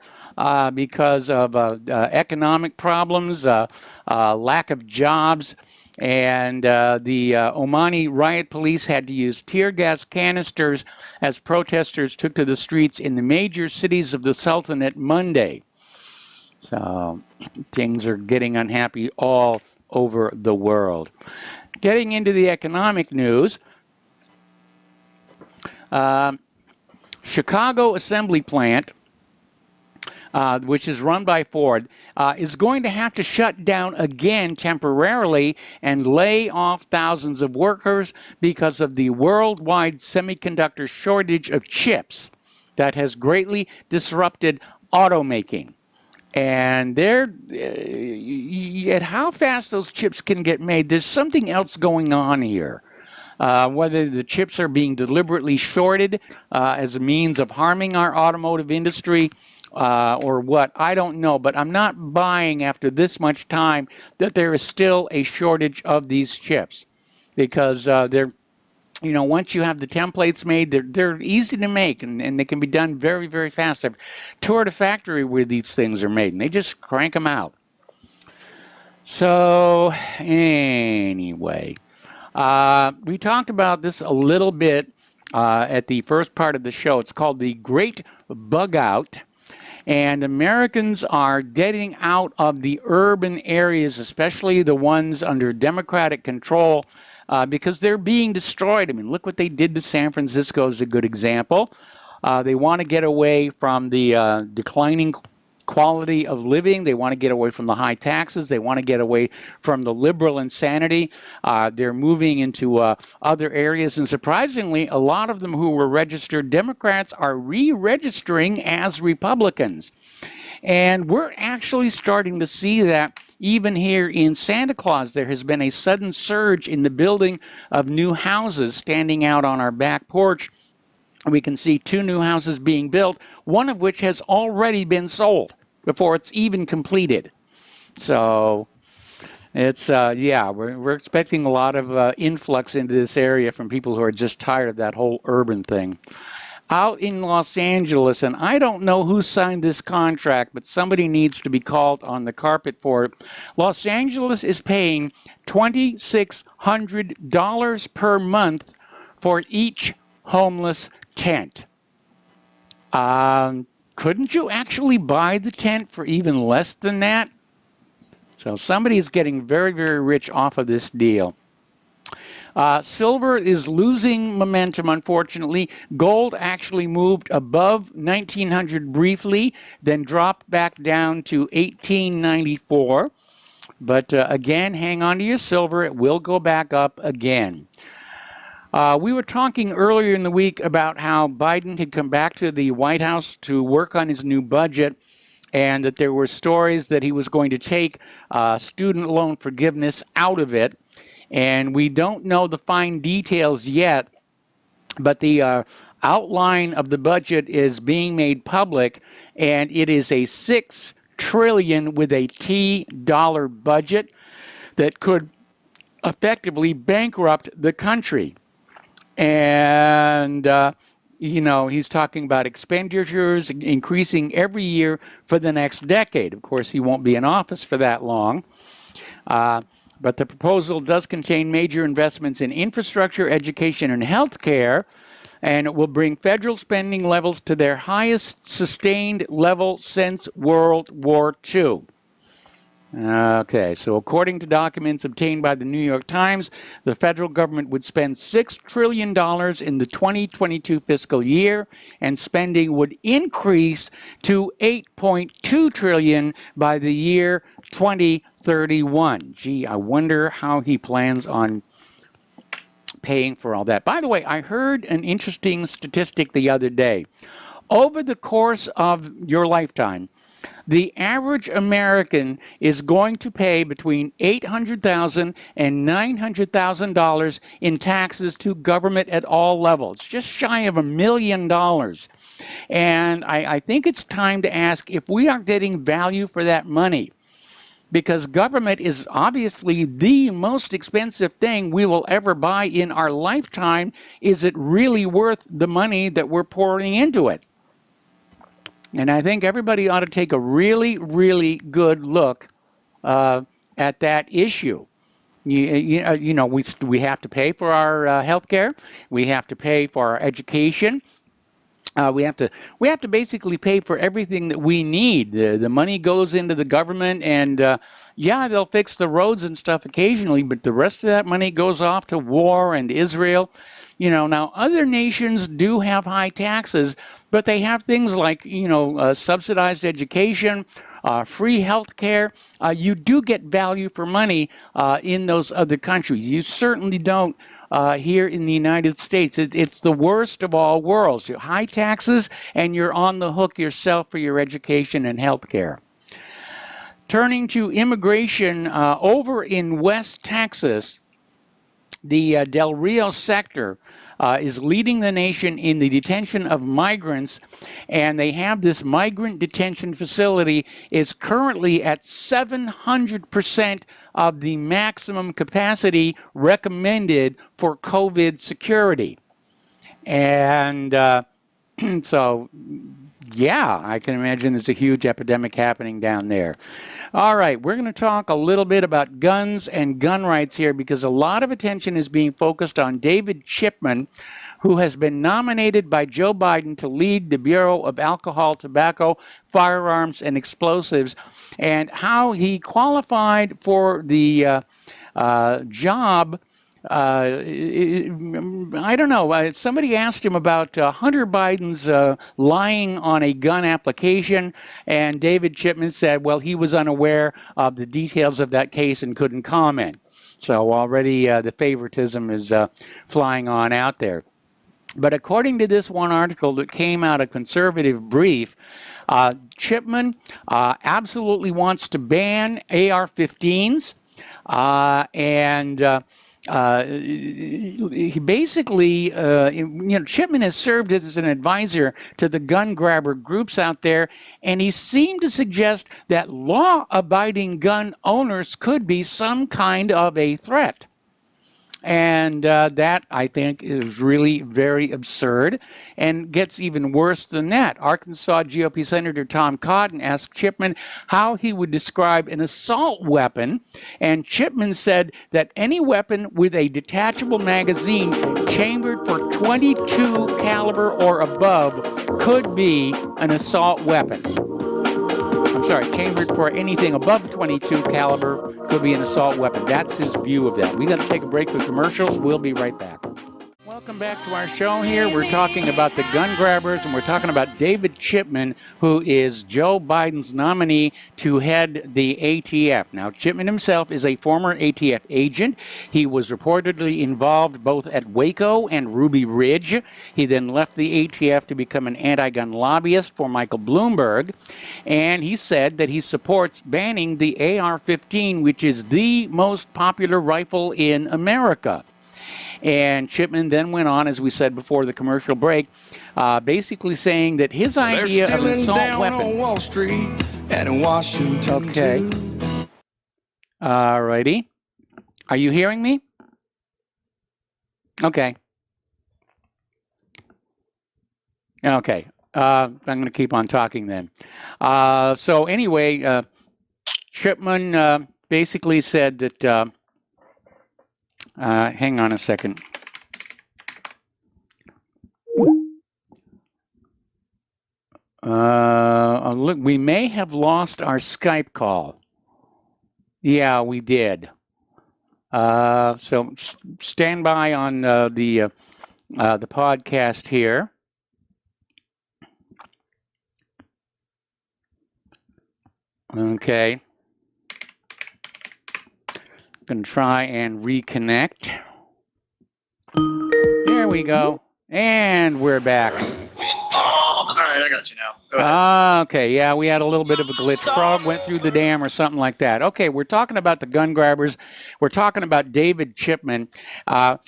because of economic problems, lack of jobs, and the Omani riot police had to use tear gas canisters as protesters took to the streets in the major cities of the Sultanate Monday. So things are getting unhappy all over the world. Getting into the economic news, Chicago Assembly Plant, which is run by Ford, is going to have to shut down again temporarily and lay off thousands of workers because of the worldwide semiconductor shortage of chips that has greatly disrupted automaking. And at how fast those chips can get made, there's something else going on here. Whether the chips are being deliberately shorted as a means of harming our automotive industry or what, I don't know. But I'm not buying after this much time that there is still a shortage of these chips because once you have the templates made, they're easy to make and they can be done very, very fast. I've toured a factory where these things are made and they just crank them out. So anyway, we talked about this a little bit at the first part of the show. It's called the Great Bug Out. And Americans are getting out of the urban areas, especially the ones under Democratic control, because they're being destroyed. I mean, look what they did to San Francisco is a good example. They want to get away from the declining quality of living. They want to get away from the high taxes. They want to get away from the liberal insanity. They're moving into other areas. And surprisingly, a lot of them who were registered Democrats are re-registering as Republicans. And we're actually starting to see that even here in Santa Claus. There has been a sudden surge in the building of new houses standing out on our back porch. We can see 2 new houses being built, one of which has already been sold before it's even completed. So it's, we're expecting a lot of influx into this area from people who are just tired of that whole urban thing. Out in Los Angeles, and I don't know who signed this contract, but somebody needs to be called on the carpet for it. Los Angeles is paying $2,600 per month for each homeless tent. Couldn't you actually buy the tent for even less than that? So somebody's getting very, very rich off of this deal. Silver is losing momentum, unfortunately. Gold actually moved above 1900 briefly, then dropped back down to 1894. But again, hang on to your silver. It will go back up again. We were talking earlier in the week about how Biden had come back to the White House to work on his new budget, and that there were stories that he was going to take student loan forgiveness out of it. And we don't know the fine details yet, but the outline of the budget is being made public, and it is a $6 trillion with a T dollar budget that could effectively bankrupt the country. And, he's talking about expenditures increasing every year for the next decade. Of course, he won't be in office for that long. But the proposal does contain major investments in infrastructure, education, and health care, and it will bring federal spending levels to their highest sustained level since World War II. Okay, so according to documents obtained by the New York Times, the federal government would spend $6 trillion in the 2022 fiscal year, and spending would increase to $8.2 trillion by the year 2031. Gee, I wonder how he plans on paying for all that. By the way, I heard an interesting statistic the other day. over the course of your lifetime, the average American is going to pay between $800,000 and $900,000 in taxes to government at all levels, just shy of $1 million. And I think it's time to ask if we are getting value for that money, because government is obviously the most expensive thing we will ever buy in our lifetime. Is it really worth the money that we're pouring into it? And I think everybody ought to take a really, really good look at that issue. You know, we have to pay for our health care. We have to pay for our education. We have to basically pay for everything that we need. The money goes into the government, and yeah, they'll fix the roads and stuff occasionally, but the rest of that money goes off to war and Israel. You know, now other nations do have high taxes, but they have things like, you know, subsidized education, free health care. You do get value for money in those other countries. You certainly don't here in the United States. It's the worst of all worlds. High taxes, and you're on the hook yourself for your education and health care. Turning to immigration, over in West Texas, the Del Rio sector is leading the nation in the detention of migrants, and they have this migrant detention facility is currently at 700% of the maximum capacity recommended for COVID security. And so, yeah, I can imagine there's a huge epidemic happening down there. All right, we're going to talk a little bit about guns and gun rights here, because a lot of attention is being focused on David Chipman, who has been nominated by Joe Biden to lead the Bureau of Alcohol, Tobacco, Firearms, and Explosives, and how he qualified for the job. I don't know. Somebody asked him about Hunter Biden's lying on a gun application, and David Chipman said, well, he was unaware of the details of that case and couldn't comment. So already the favoritism is flying on out there. But according to this one article that came out of Conservative Brief, Chipman absolutely wants to ban AR-15s, and he basically, Chipman has served as an advisor to the gun grabber groups out there, and he seemed to suggest that law-abiding gun owners could be some kind of a threat. And that, I think, is really very absurd and gets even worse than that. Arkansas GOP Senator Tom Cotton asked Chipman how he would describe an assault weapon, and Chipman said that any weapon with a detachable magazine chambered for .22 caliber or above could be an assault weapon. I'm sorry, chambered for anything above .22 caliber could be an assault weapon. That's his view of that. We got to take a break for commercials. We'll be right back. Welcome back to our show here. We're talking about the gun grabbers, and we're talking about David Chipman, who is Joe Biden's nominee to head the ATF. Now, Chipman himself is a former ATF agent. He was reportedly involved both at Waco and Ruby Ridge. He then left the ATF to become an anti-gun lobbyist for Michael Bloomberg, and he said that he supports banning the AR-15, which is the most popular rifle in America. And Chipman then went on, as we said before the commercial break, basically saying that his idea of an assault weapon. On Wall Street and in Washington. Okay. All righty. Are you hearing me? Okay. Okay. I'm going to keep on talking then. So anyway, Chipman basically said that. Hang on a second. Look, we may have lost our Skype call. Yeah, we did. So stand by on the podcast here. Okay. Going to try and reconnect. There we go. And we're back. right, I got you now. Go ahead. Okay, yeah, we had a little bit of a glitch. Frog went through the dam or something like that. Okay, we're talking about the gun grabbers. We're talking about David Chipman,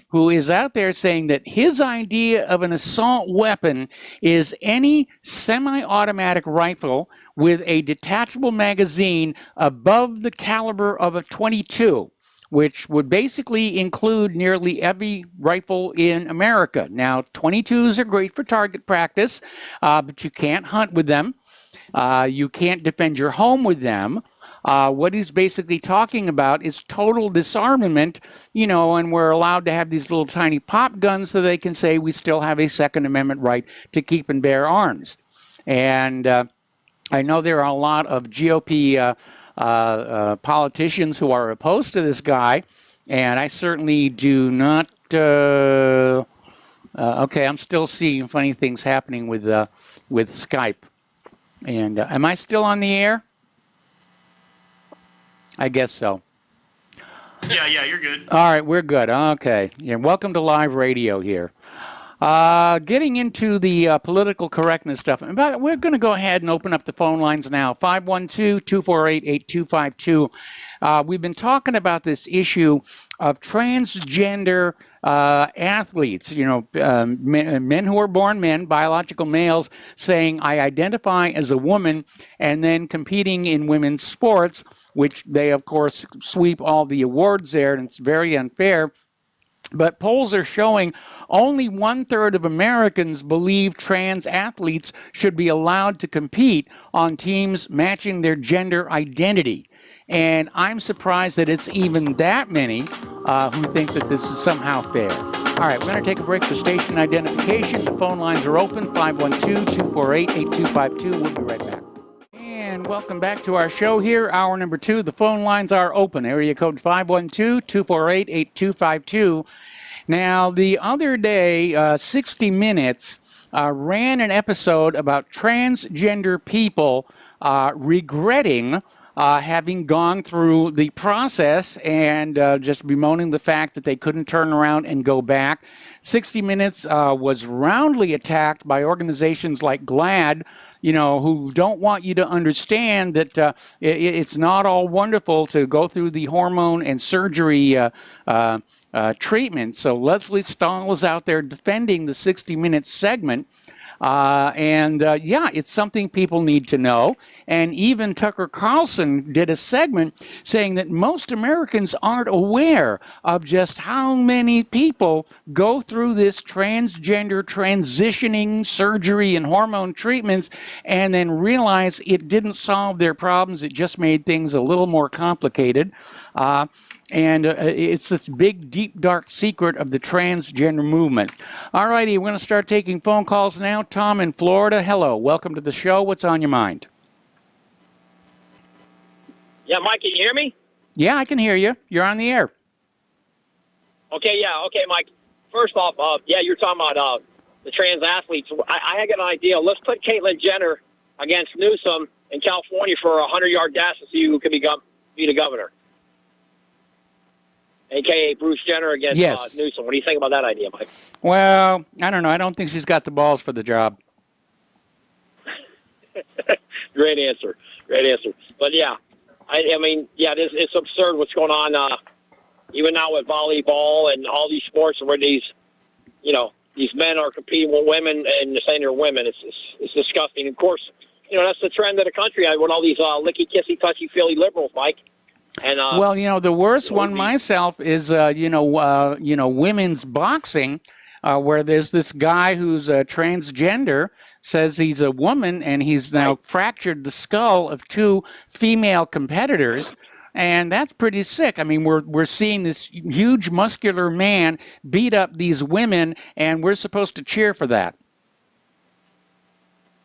who is out there saying that his idea of an assault weapon is any semi-automatic rifle with a detachable magazine above the caliber of a .22. Which would basically include nearly every rifle in America. Now, .22s are great for target practice, but you can't hunt with them. You can't defend your home with them. What he's basically talking about is total disarmament, and we're allowed to have these little tiny pop guns so they can say we still have a Second Amendment right to keep and bear arms. And I know there are a lot of GOP politicians who are opposed to this guy, and I certainly do not. Okay, I'm still seeing funny things happening with Skype. And am I still on the air? I guess so. Yeah, you're good. All right, we're good. Okay, yeah, welcome to live radio here. Getting into the political correctness stuff, but we're going to go ahead and open up the phone lines now. 512-248-8252. We've been talking about this issue of transgender athletes, men who are born men, biological males, saying, I identify as a woman, and then competing in women's sports, which they, of course, sweep all the awards there, and it's very unfair. But polls are showing only 1/3 of Americans believe trans athletes should be allowed to compete on teams matching their gender identity. And I'm surprised that it's even that many who think that this is somehow fair. All right, we're going to take a break for station identification. The phone lines are open, 512-248-8252. We'll be right back. And welcome back to our show here, hour number 2. The phone lines are open. Area code 512-248-8252. Now, the other day, 60 Minutes ran an episode about transgender people regretting having gone through the process and just bemoaning the fact that they couldn't turn around and go back. 60 Minutes was roundly attacked by organizations like GLAAD, who don't want you to understand that it's not all wonderful to go through the hormone and surgery treatment. So Leslie Stahl is out there defending the 60 Minutes segment. It's something people need to know. And even Tucker Carlson did a segment saying that most Americans aren't aware of just how many people go through this transgender transitioning surgery and hormone treatments and then realize it didn't solve their problems. It just made things a little more complicated. It's this big, deep, dark secret of the transgender movement. All righty, we're going to start taking phone calls now. Tom in Florida, hello. Welcome to the show. What's on your mind? Yeah, Mike, can you hear me? Yeah, I can hear you. You're on the air. Okay, Mike. First off, you're talking about the trans athletes. I got an idea. Let's put Caitlyn Jenner against Newsom in California for a 100-yard dash to see who can be the governor. A.K.A. Bruce Jenner against Newsom. What do you think about that idea, Mike? Well, I don't know. I don't think she's got the balls for the job. Great answer. But, it's absurd what's going on, even now with volleyball and all these sports where these men are competing with women and saying they're women. It's disgusting. Of course, that's the trend of the country with all these licky, kissy, touchy-feely liberals, Mike. And, the worst one myself is, women's boxing, where there's this guy who's transgender, says he's a woman, and he's now fractured the skull of 2 female competitors, and that's pretty sick. I mean, we're seeing this huge muscular man beat up these women, and we're supposed to cheer for that.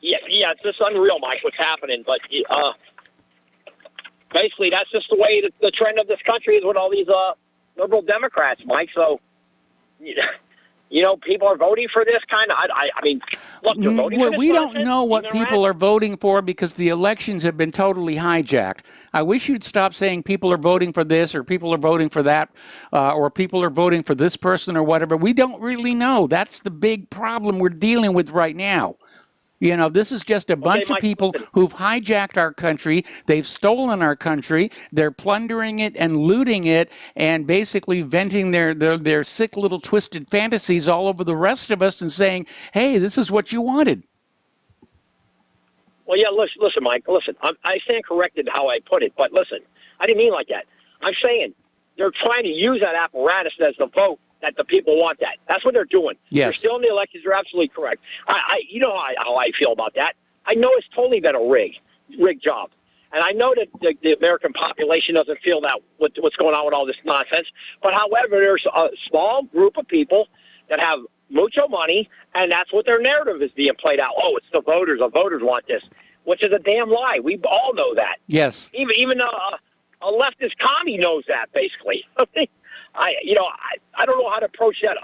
Yeah, it's just unreal, Mike, what's happening, but basically, that's just the way the trend of this country is with all these liberal Democrats, Mike. So, people are voting for this kind of. I mean, look, they're voting for this. We don't know what people are voting for because the elections have been totally hijacked. I wish you'd stop saying people are voting for this or people are voting for that or people are voting for this person or whatever. We don't really know. That's the big problem we're dealing with right now. You know, this is just a bunch of Mike, people listen. who've hijacked our country. They've stolen our country. They're plundering it and looting it and basically venting their sick little twisted fantasies all over the rest of us and saying, hey, this is what you wanted. Well, yeah, listen, Mike, listen. I stand corrected how I put it, but listen, I didn't mean like that. I'm saying they're trying to use that apparatus as the vote that the people want that. That's what they're doing. Yes. They're still in the elections. You're absolutely correct. You know how I feel about that. I know it's totally been a rigged job. And I know that the American population doesn't feel that what's going on with all this nonsense. But however, there's a small group of people that have mucho money, and that's what their narrative is being played out. Oh, it's the voters. The voters want this, which is a damn lie. We all know that. Yes. Even a leftist commie knows that, basically. I don't know how to approach that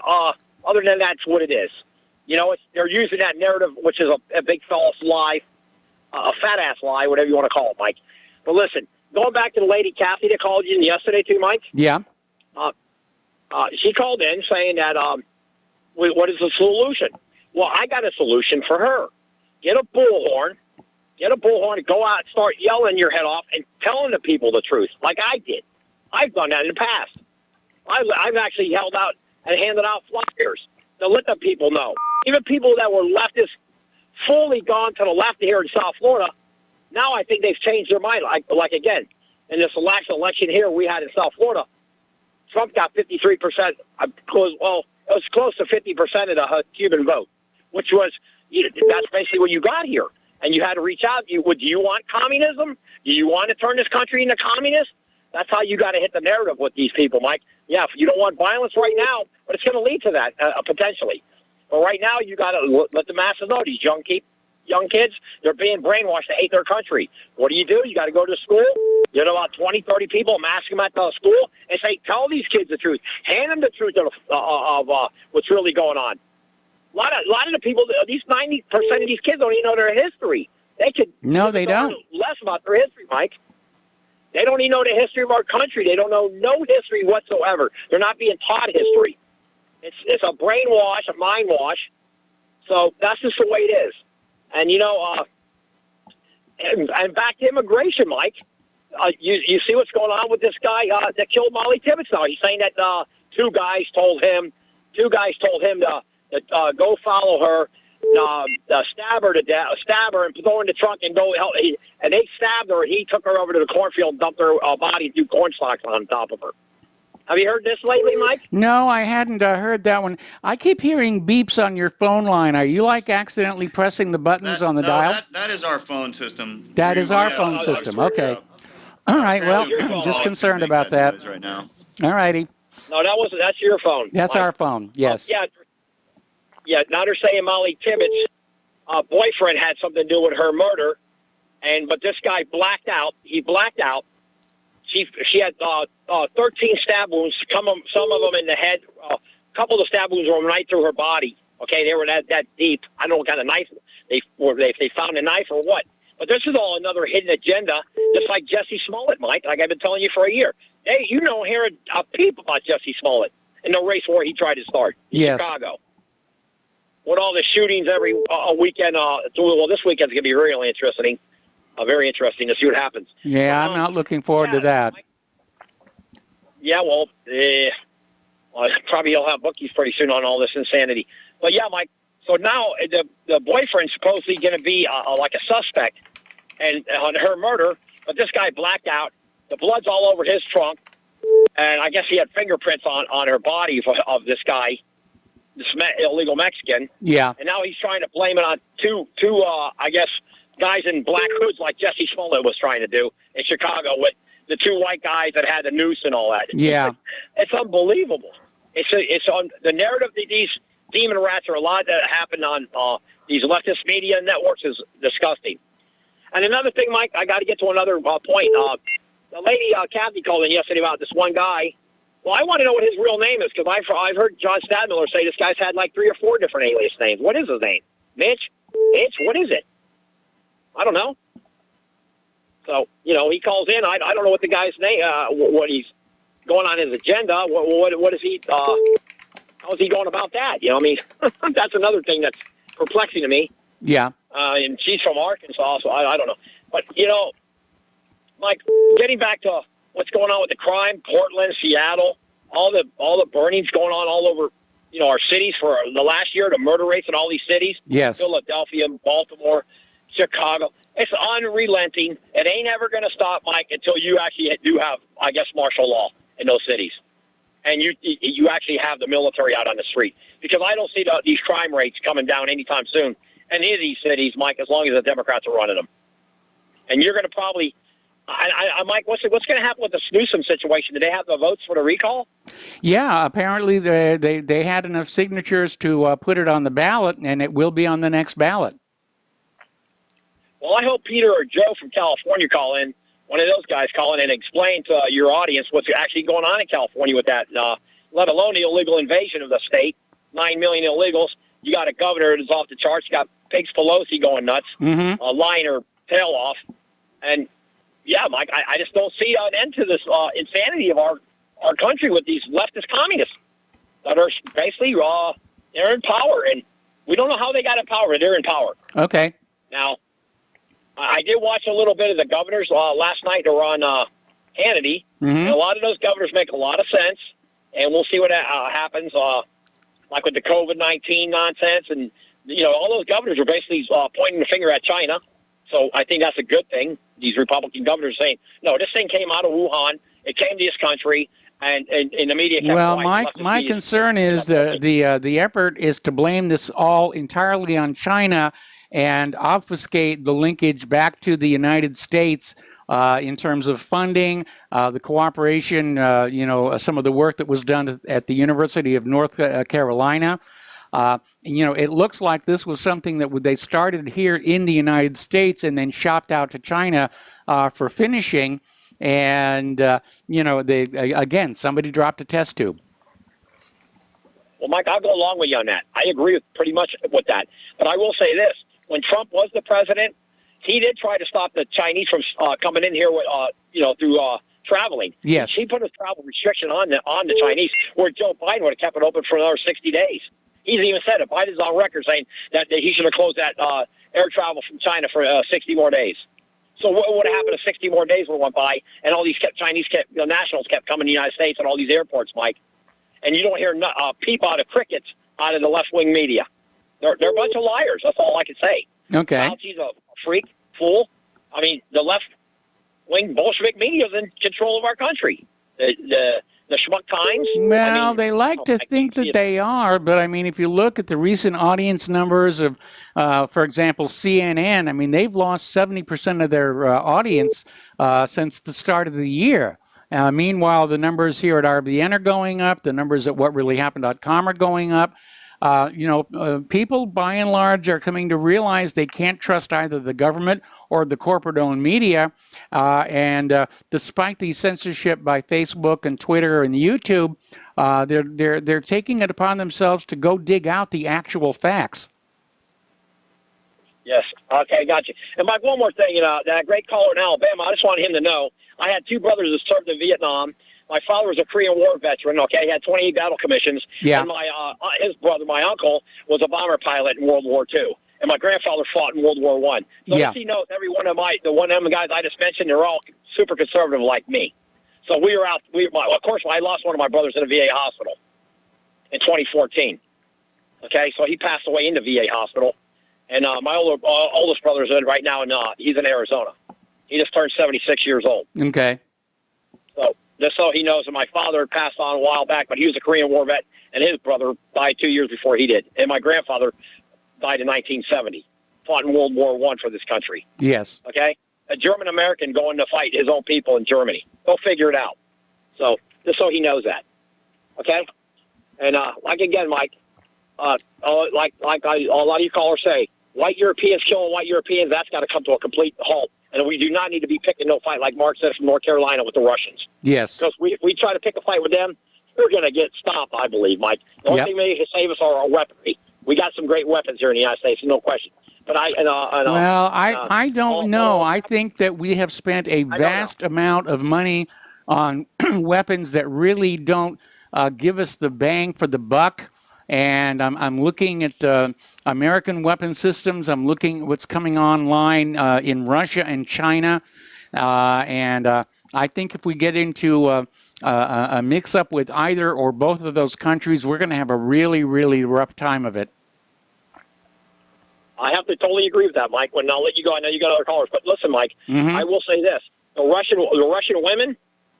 other than that's what it is. You know, they're using that narrative, which is a big false lie, a fat-ass lie, whatever you want to call it, Mike. But listen, going back to the lady Kathy that called you yesterday too, Mike. Yeah. She called in saying that, what is the solution? Well, I got a solution for her. Get a bullhorn and go out and start yelling your head off and telling the people the truth, like I did. I've done that in the past. I've actually held out and handed out flyers to let the people know. Even people that were leftists, fully gone to the left here in South Florida, now I think they've changed their mind. Like again, in this last election here we had in South Florida, Trump got 53%. It was close to 50% of the Cuban vote, which was, that's basically what you got here. And you had to reach out. Do you want communism? Do you want to turn this country into communist? That's how you got to hit the narrative with these people, Mike. Yeah, if you don't want violence right now, but it's going to lead to that potentially. But right now, you got to let the masses know. These young kids, they're being brainwashed to hate their country. What do? You got to go to school. You know, about 20, 30 people, mask them at the school, and say, tell these kids the truth. Hand them the truth of what's really going on. A lot of the people, these 90% of these kids don't even know their history. They don't. Less about their history, Mike. They don't even know the history of our country. They don't know no history whatsoever. They're not being taught history. It's a brainwash, a mind wash. So that's just the way it is. And, and back to immigration, Mike. You see what's going on with this guy that killed Molly Tibbetts now. He's saying that two guys told him to go follow her, stab her and throw her in the trunk and go help. And they stabbed her, and he took her over to the cornfield and dumped her body and threw corn stalks on top of her. Have you heard this lately, Mike? No, I hadn't heard that one. I keep hearing beeps on your phone line. Are you accidentally pressing the buttons on the dial? That is our phone system. That is our phone system. Okay. All right. Well, I'm just concerned about that. Right now. All righty. No, that's your phone. That's Mike. our phone. Yes. Yeah. Now they're saying Molly Tibbetts' boyfriend had something to do with her murder, but this guy blacked out. He blacked out. She had 13 stab wounds. Some of them in the head. A couple of the stab wounds were right through her body. Okay, they were that deep. I don't know what kind of knife they found a knife or what. But this is all another hidden agenda, just like Jesse Smollett, Mike. Like I've been telling you for a year. Hey, hear a peep about Jesse Smollett in the race war he tried to start in Chicago. With all the shootings every weekend. Well, this weekend's going to be really interesting. Very interesting to see what happens. Yeah, I'm not looking forward to that. Mike, well, probably he'll have bookies pretty soon on all this insanity. But yeah, Mike. So now the boyfriend's supposedly going to be like a suspect and on her murder, but this guy blacked out. The blood's all over his trunk, and I guess he had fingerprints on her body of this guy, this illegal Mexican. Yeah. And now he's trying to blame it on two I guess, guys in black hoods like Jesse Smollett was trying to do in Chicago with the two white guys that had the noose and all that. Yeah. It's unbelievable. It's on the narrative that these demon rats are a lot that happen on these leftist media networks is disgusting. And another thing, Mike, I got to get to another point. The lady Kathy called in yesterday about this one guy. Well, I want to know what his real name is because I've heard John Stadmiller say this guy's had like 3 or 4 different alias names. What is his name? Mitch? What is it? I don't know. So, he calls in. I don't know what the guy's name, what he's going on his agenda. What is he, how is he going about that? That's another thing that's perplexing to me. Yeah. and she's from Arkansas, so I don't know. But, Mike, getting back to what's going on with the crime, Portland, Seattle, all the burnings going on all over, our cities for the last year, the murder rates in all these cities. Yes. Philadelphia, Baltimore, Chicago. It's unrelenting. It ain't ever going to stop, Mike, until you actually do have, I guess, martial law in those cities. And you actually have the military out on the street. Because I don't see these crime rates coming down anytime soon in any of these cities, Mike, as long as the Democrats are running them. And you're going to probably... Mike, what's going to happen with the Newsom situation? Do they have the votes for the recall? Yeah, apparently they had enough signatures to put it on the ballot, and it will be on the next ballot. Well, I hope Peter or Joe from California call in, one of those guys call in and explain to your audience what's actually going on in California with that, let alone the illegal invasion of the state, 9 million illegals. You got a governor that's off the charts. You got Pigs Pelosi going nuts, lying her tail off. And, yeah, Mike, I just don't see an end to this insanity of our country with these leftist communists that are basically they're in power. And we don't know how they got in power, but they're in power. Okay. Now, I did watch a little bit of the governors last night. They were on Hannity. And a lot of those governors make a lot of sense. And we'll see what happens, like with the COVID-19 nonsense. And, all those governors are basically pointing the finger at China. So I think that's a good thing. These Republican governors saying, no, this thing came out of Wuhan. It came to this country, and the media kept quiet. My concern is the effort is to blame this all entirely on China and obfuscate the linkage back to the United States in terms of funding, the cooperation, some of the work that was done at the University of North Carolina. It looks like this was something that they started here in the United States and then shopped out to China for finishing. And, somebody dropped a test tube. Well, Mike, I'll go along with you on that. I agree with pretty much with that. But I will say this. When Trump was the president, he did try to stop the Chinese from coming in here with, through traveling. Yes. He put a travel restriction on the Chinese, where Joe Biden would have kept it open for another 60 days. He's even said it. Biden's on record saying that he should have closed that air travel from China for 60 more days. So what would have happened if 60 more days went by and all these Chinese nationals kept coming to the United States and all these airports, Mike? And you don't hear peep out of crickets out of the left-wing media. They're a bunch of liars. That's all I can say. Okay. Fauci's a freak, fool. I mean, the left-wing Bolshevik media is in control of our country. The Schmuck Times. Well, they like to think that they are, but if you look at the recent audience numbers of, for example, CNN, they've lost 70% of their audience since the start of the year. Meanwhile, the numbers here at RBN are going up. The numbers at whatreallyhappened.com are going up. People by and large are coming to realize they can't trust either the government or the corporate-owned media. And despite the censorship by Facebook and Twitter and YouTube, they're taking it upon themselves to go dig out the actual facts. Yes. Okay, got you. And Mike, one more thing. That great caller in Alabama, I just wanted him to know, I had two brothers that served in Vietnam. My father was a Korean War veteran, okay? He had 28 battle commissions. Yeah. And his brother, my uncle, was a bomber pilot in World War II. And my grandfather fought in World War I. So he knows every one of them guys I just mentioned, they're all super conservative like me. So we were out. Of course, I lost one of my brothers in a VA hospital in 2014. Okay, so he passed away in the VA hospital. And my oldest brother is in right now, and he's in Arizona. He just turned 76 years old. Okay. So just so he knows that my father had passed on a while back, but he was a Korean War vet, and his brother died 2 years before he did. And my grandfather died in 1970, fought in World War I for this country. Yes. Okay? A German-American going to fight his own people in Germany. Go figure it out. So just so he knows that. Okay? And again, Mike, like a lot of you callers say, white Europeans killing white Europeans, that's got to come to a complete halt. And we do not need to be picking no fight, like Mark said, from North Carolina with the Russians. Yes. Because if we try to pick a fight with them, we're going to get stopped, I believe, Mike. The only thing that can save us are our weaponry. We got some great weapons here in the United States, no question. But I don't know. I think that we have spent a vast amount of money on weapons that really don't give us the bang for the buck. and I'm looking at American weapon systems. I'm looking at what's coming online in Russia and China. And I think if we get into a mix-up with either or both of those countries, we're going to have a really, really rough time of it. I have to totally agree with that, Mike. When I'll let you go, I know you got other callers, but listen, Mike, I will say this: the Russian women,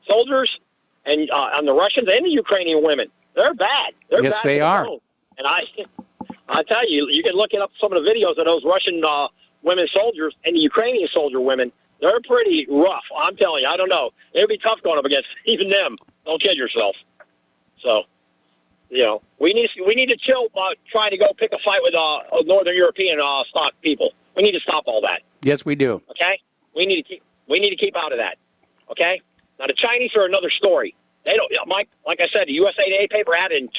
soldiers, and the Russians and the Ukrainian women, they're bad. They're yes, bad they are. Bone. And I tell you, you can look up some of the videos of those Russian women soldiers and the Ukrainian soldier women. They're pretty rough. I'm telling you, I don't know. It'd be tough going up against even them. Don't kid yourself. So, you know, we need to chill trying to go pick a fight with Northern European stock people. We need to stop all that. Yes, we do. Okay? We need to keep out of that. Okay? Now the Chinese are another story. They don't, Mike. Like I said, the USA Today paper had it in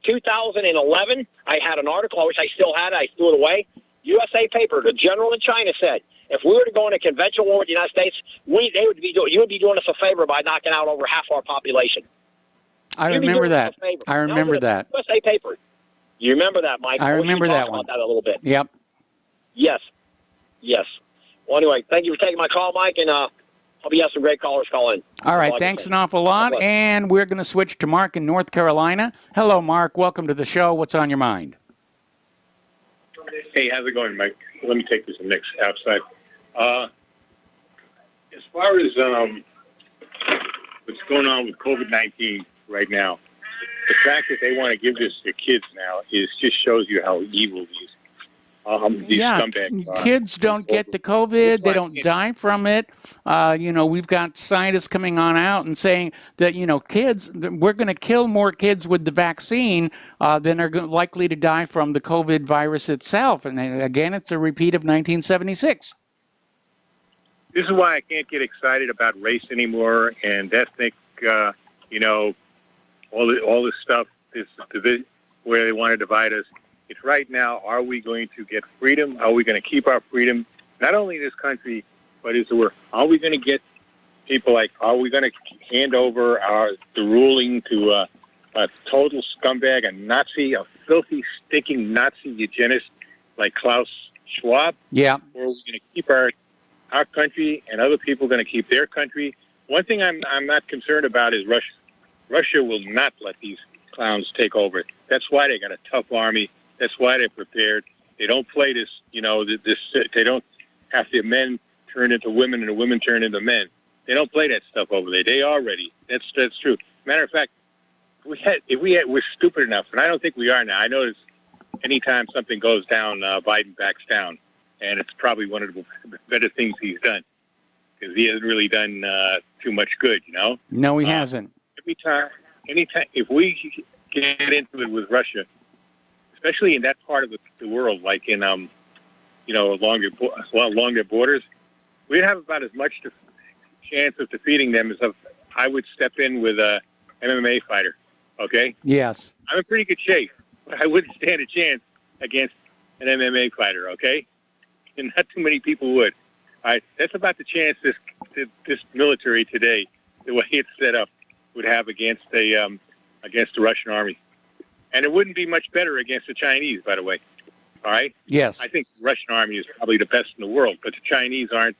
2011. I had an article, which I still had. I threw it away. USA paper. The general in China said, if we were to go in a conventional war with the United States, you would be doing us a favor by knocking out over half our population. I remember that. I remember that. USA paper. You remember that, Mike? I remember that one. About that a little bit. Yep. Yes. Yes. Well, anyway, thank you for taking my call, Mike, and hope you have some great callers call in. All right. Thanks an awful lot. And we're going to switch to Mark in North Carolina. Hello, Mark. Welcome to the show. What's on your mind? Hey, how's it going, Mike? Let me take this next outside. As far as what's going on with COVID-19 right now, the fact that they want to give this to kids now just shows you how evil these scumbags are. Kids don't get the COVID. They don't die from it. You know, we've got scientists coming on out and saying that, you know, kids, we're going to kill more kids with the vaccine than are likely to die from the COVID virus itself. And again, it's a repeat of 1976. This is why I can't get excited about race anymore and ethnic, you know, all this stuff, where they want to divide us. It's right now, are we going to get freedom? Are we going to keep our freedom? Not only in this country, but are we going to get people like, are we going to hand over the ruling to a total scumbag, a Nazi, a filthy, stinking Nazi eugenist like Klaus Schwab? Yeah. Or are we going to keep our country and other people going to keep their country? One thing I'm not concerned about is Russia. Russia will not let these clowns take over. That's why they got a tough army. That's why they're prepared. They don't play this, you know, they don't have the men turn into women and the women turn into men. They don't play that stuff over there. They are ready. That's true. Matter of fact, we're stupid enough, and I don't think we are now. I notice anytime something goes down, Biden backs down, and it's probably one of the better things he's done, because he hasn't really done too much good, you know? No, he hasn't. Anytime, if we get into it with Russia, especially in that part of the world, like in, you know, along their borders, we'd have about as much chance of defeating them as if I would step in with a MMA fighter, okay? Yes. I'm in pretty good shape, but I wouldn't stand a chance against an MMA fighter, okay? And not too many people would. All right, that's about the chance this military today, the way it's set up, would have against the Russian army. And it wouldn't be much better against the Chinese, by the way. All right? Yes. I think the Russian army is probably the best in the world, but the Chinese aren't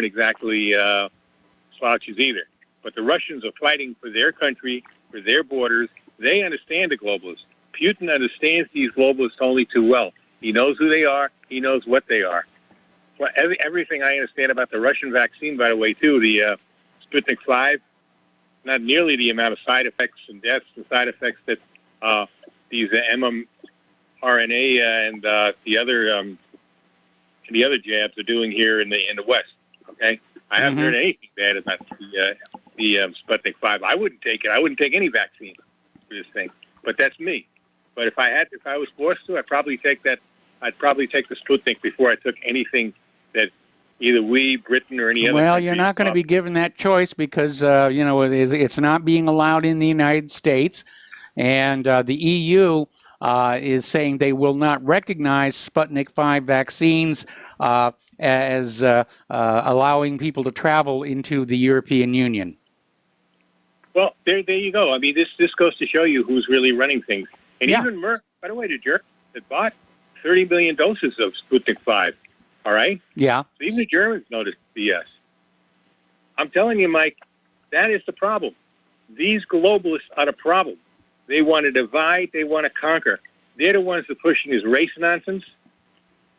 exactly slouches either. But the Russians are fighting for their country, for their borders. They understand the globalists. Putin understands these globalists only too well. He knows who they are. He knows what they are. Well, everything I understand about the Russian vaccine, by the way, too, the Sputnik 5, not nearly the amount of side effects and deaths and side effects that these mRNA and the other jabs are doing here in the West. Okay, I haven't heard anything bad about the Sputnik 5. I wouldn't take it. I wouldn't take any vaccine for this thing. But that's me. But if I was forced to, I'd probably take that. I'd probably take the Sputnik before I took anything that either Britain, or any other. Well, you're not going to be given that choice because you know, it's not being allowed in the United States, and the EU is saying they will not recognize Sputnik 5 vaccines as allowing people to travel into the European Union. Well, there you go. I mean, this goes to show you who's really running things. And Yeah. even Merck, by the way, the Germans that bought 30 million doses of Sputnik 5. All right? Yeah. So even the Germans noticed BS. I'm telling you, Mike, that is the problem. These globalists are the problem. They want to divide. They want to conquer. They're the ones who are pushing this race nonsense.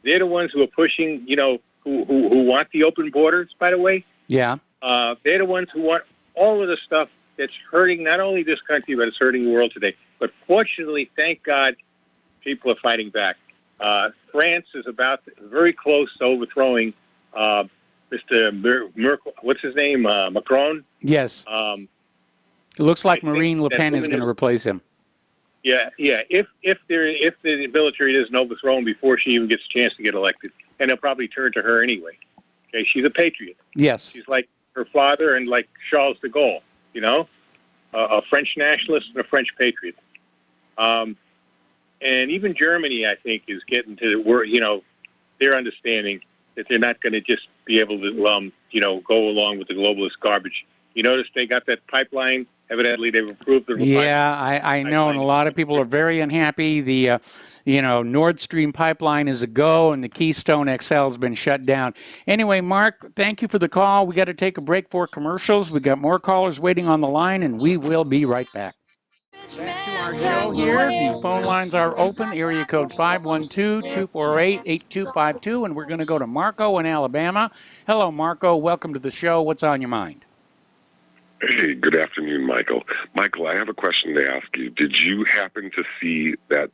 They're the ones who are pushing, who want the open borders, by the way. Yeah. They're the ones who want all of the stuff that's hurting not only this country, but it's hurting the world today. But fortunately, thank God, people are fighting back. France is very close to overthrowing Mr. Merkel. What's his name? Macron. Yes. It looks like Marine Le Pen is going to replace him. Yeah. If the military doesn't overthrow him before she even gets a chance to get elected, and they'll probably turn to her anyway. Okay, she's a patriot. Yes. She's like her father and like Charles de Gaulle. A French nationalist and a French patriot. And even Germany, I think, is getting to where they're understanding that they're not going to just be able to go along with the globalist garbage. You notice they got that pipeline. Evidently, they've approved the pipeline. Yeah, I know, and a lot of people are very unhappy. The Nord Stream pipeline is a go, and the Keystone XL has been shut down. Anyway, Mark, thank you for the call. We got to take a break for commercials. We got more callers waiting on the line, and we will be right back. Back to our show here. The phone lines are open. Area code 512-248-8252, and we're going to go to Marco in Alabama. Hello, Marco. Welcome to the show. What's on your mind? Hey, good afternoon, Michael. Michael, I have a question to ask you. Did you happen to see that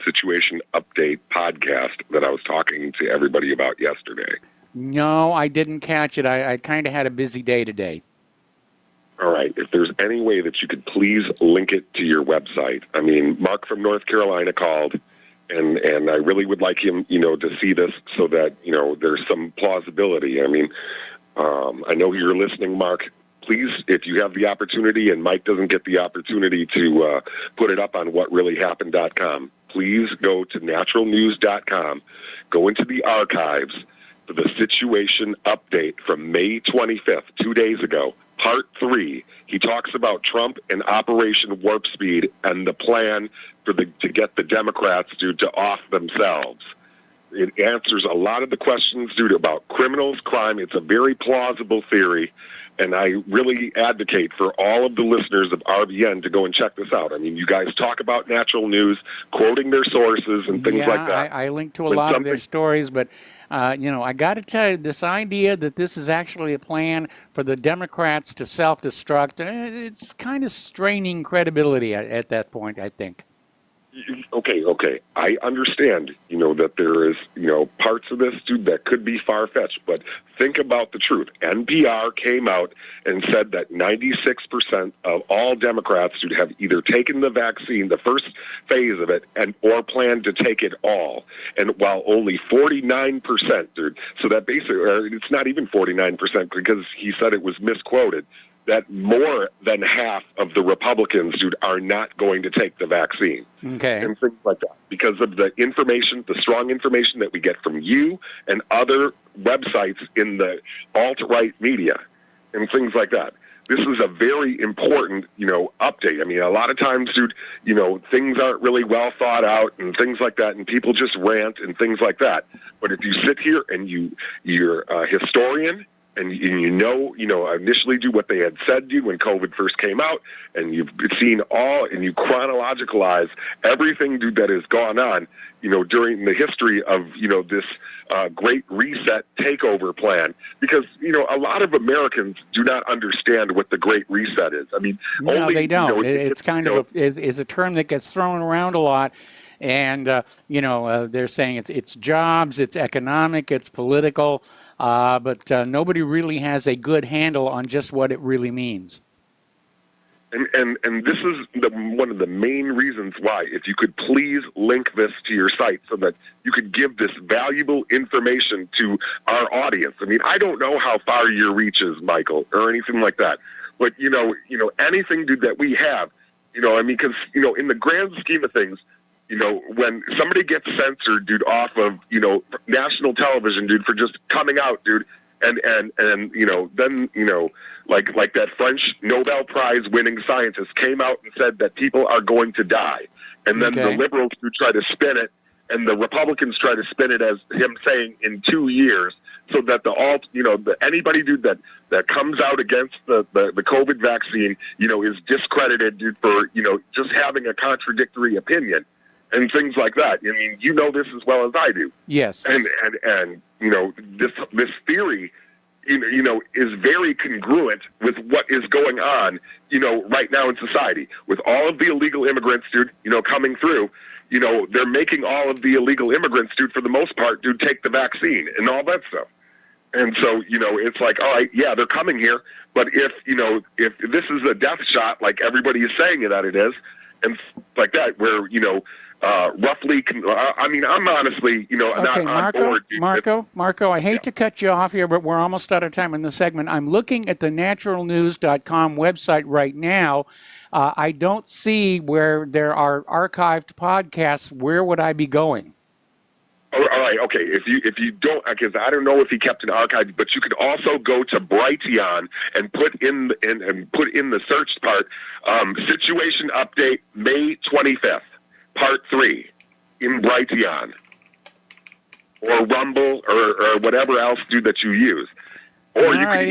situation update podcast that I was talking to everybody about yesterday? No, I didn't catch it. I kind of had a busy day today. All right. If there's any way that you could please link it to your website. I mean, Mark from North Carolina called, and I really would like him, to see this so that, there's some plausibility. I mean, I know you're listening, Mark. Please, if you have the opportunity and Mike doesn't get the opportunity to put it up on whatreallyhappened.com, please go to naturalnews.com, go into the archives for the situation update from May 25th, 2 days ago, Part 3. He talks about Trump and Operation Warp Speed and the plan to get the Democrats to off themselves. It answers a lot of the questions about criminals, crime. It's a very plausible theory. And I really advocate for all of the listeners of RBN to go and check this out. I mean, you guys talk about Natural News, quoting their sources and things like that. I link to a lot of their stories, but, I got to tell you, this idea that this is actually a plan for the Democrats to self-destruct, it's kind of straining credibility at that point, I think. Okay. I understand, that there is, parts of this, that could be far-fetched, but think about the truth. NPR came out and said that 96% of all Democrats have either taken the vaccine, the first phase of it, or plan to take it all. And while only 49%, so that basically, it's not even 49% because he said it was misquoted, that more than half of the Republicans, are not going to take the vaccine. Okay. And things like that. Because of the information, the strong information that we get from you and other websites in the alt-right media and things like that. This is a very important, update. I mean, a lot of times, things aren't really well thought out and things like that, and people just rant and things like that. But if you sit here and you're a historian, and initially do what they had said do when COVID first came out, and you've seen and you chronologicalize everything that has gone on, during the history of, this great reset takeover plan, because, a lot of Americans do not understand what the great reset is. I mean, no, they don't. It's kind of is a term that gets thrown around a lot. And, they're saying it's jobs, it's economic, it's political, but nobody really has a good handle on just what it really means. And this is one of the main reasons why, if you could please link this to your site so that you could give this valuable information to our audience. I mean, I don't know how far your reach is, Michael, or anything like that. But, anything, that we have, because, in the grand scheme of things, when somebody gets censored, off of, national television, for just coming out, and then like that French Nobel Prize winning scientist came out and said that people are going to die, and then the liberals who try to spin it, and the Republicans try to spin it as him saying in 2 years, so that anybody that comes out against the COVID vaccine, is discredited for just having a contradictory opinion and things like that. I mean, this as well as I do. Yes. And this theory, is very congruent with what is going on, right now in society with all of the illegal immigrants, dude, coming through. They're making all of the illegal immigrants, dude, for the most part, dude, take the vaccine and all that stuff. And so, it's like, all right, yeah, they're coming here, but if this is a death shot, like everybody is saying that it is, and like that, where, roughly, I'm honestly, not on board. Marco, I hate to cut you off here, but we're almost out of time in the segment. I'm looking at the naturalnews.com website right now. I don't see where there are archived podcasts. Where would I be going? All right, okay. If you don't, because I don't know if he kept an archive, but you could also go to Brighteon and put in the search part, situation update May 25th, part 3, in Brighteon, or Rumble, or whatever else, dude, that you use. Or you could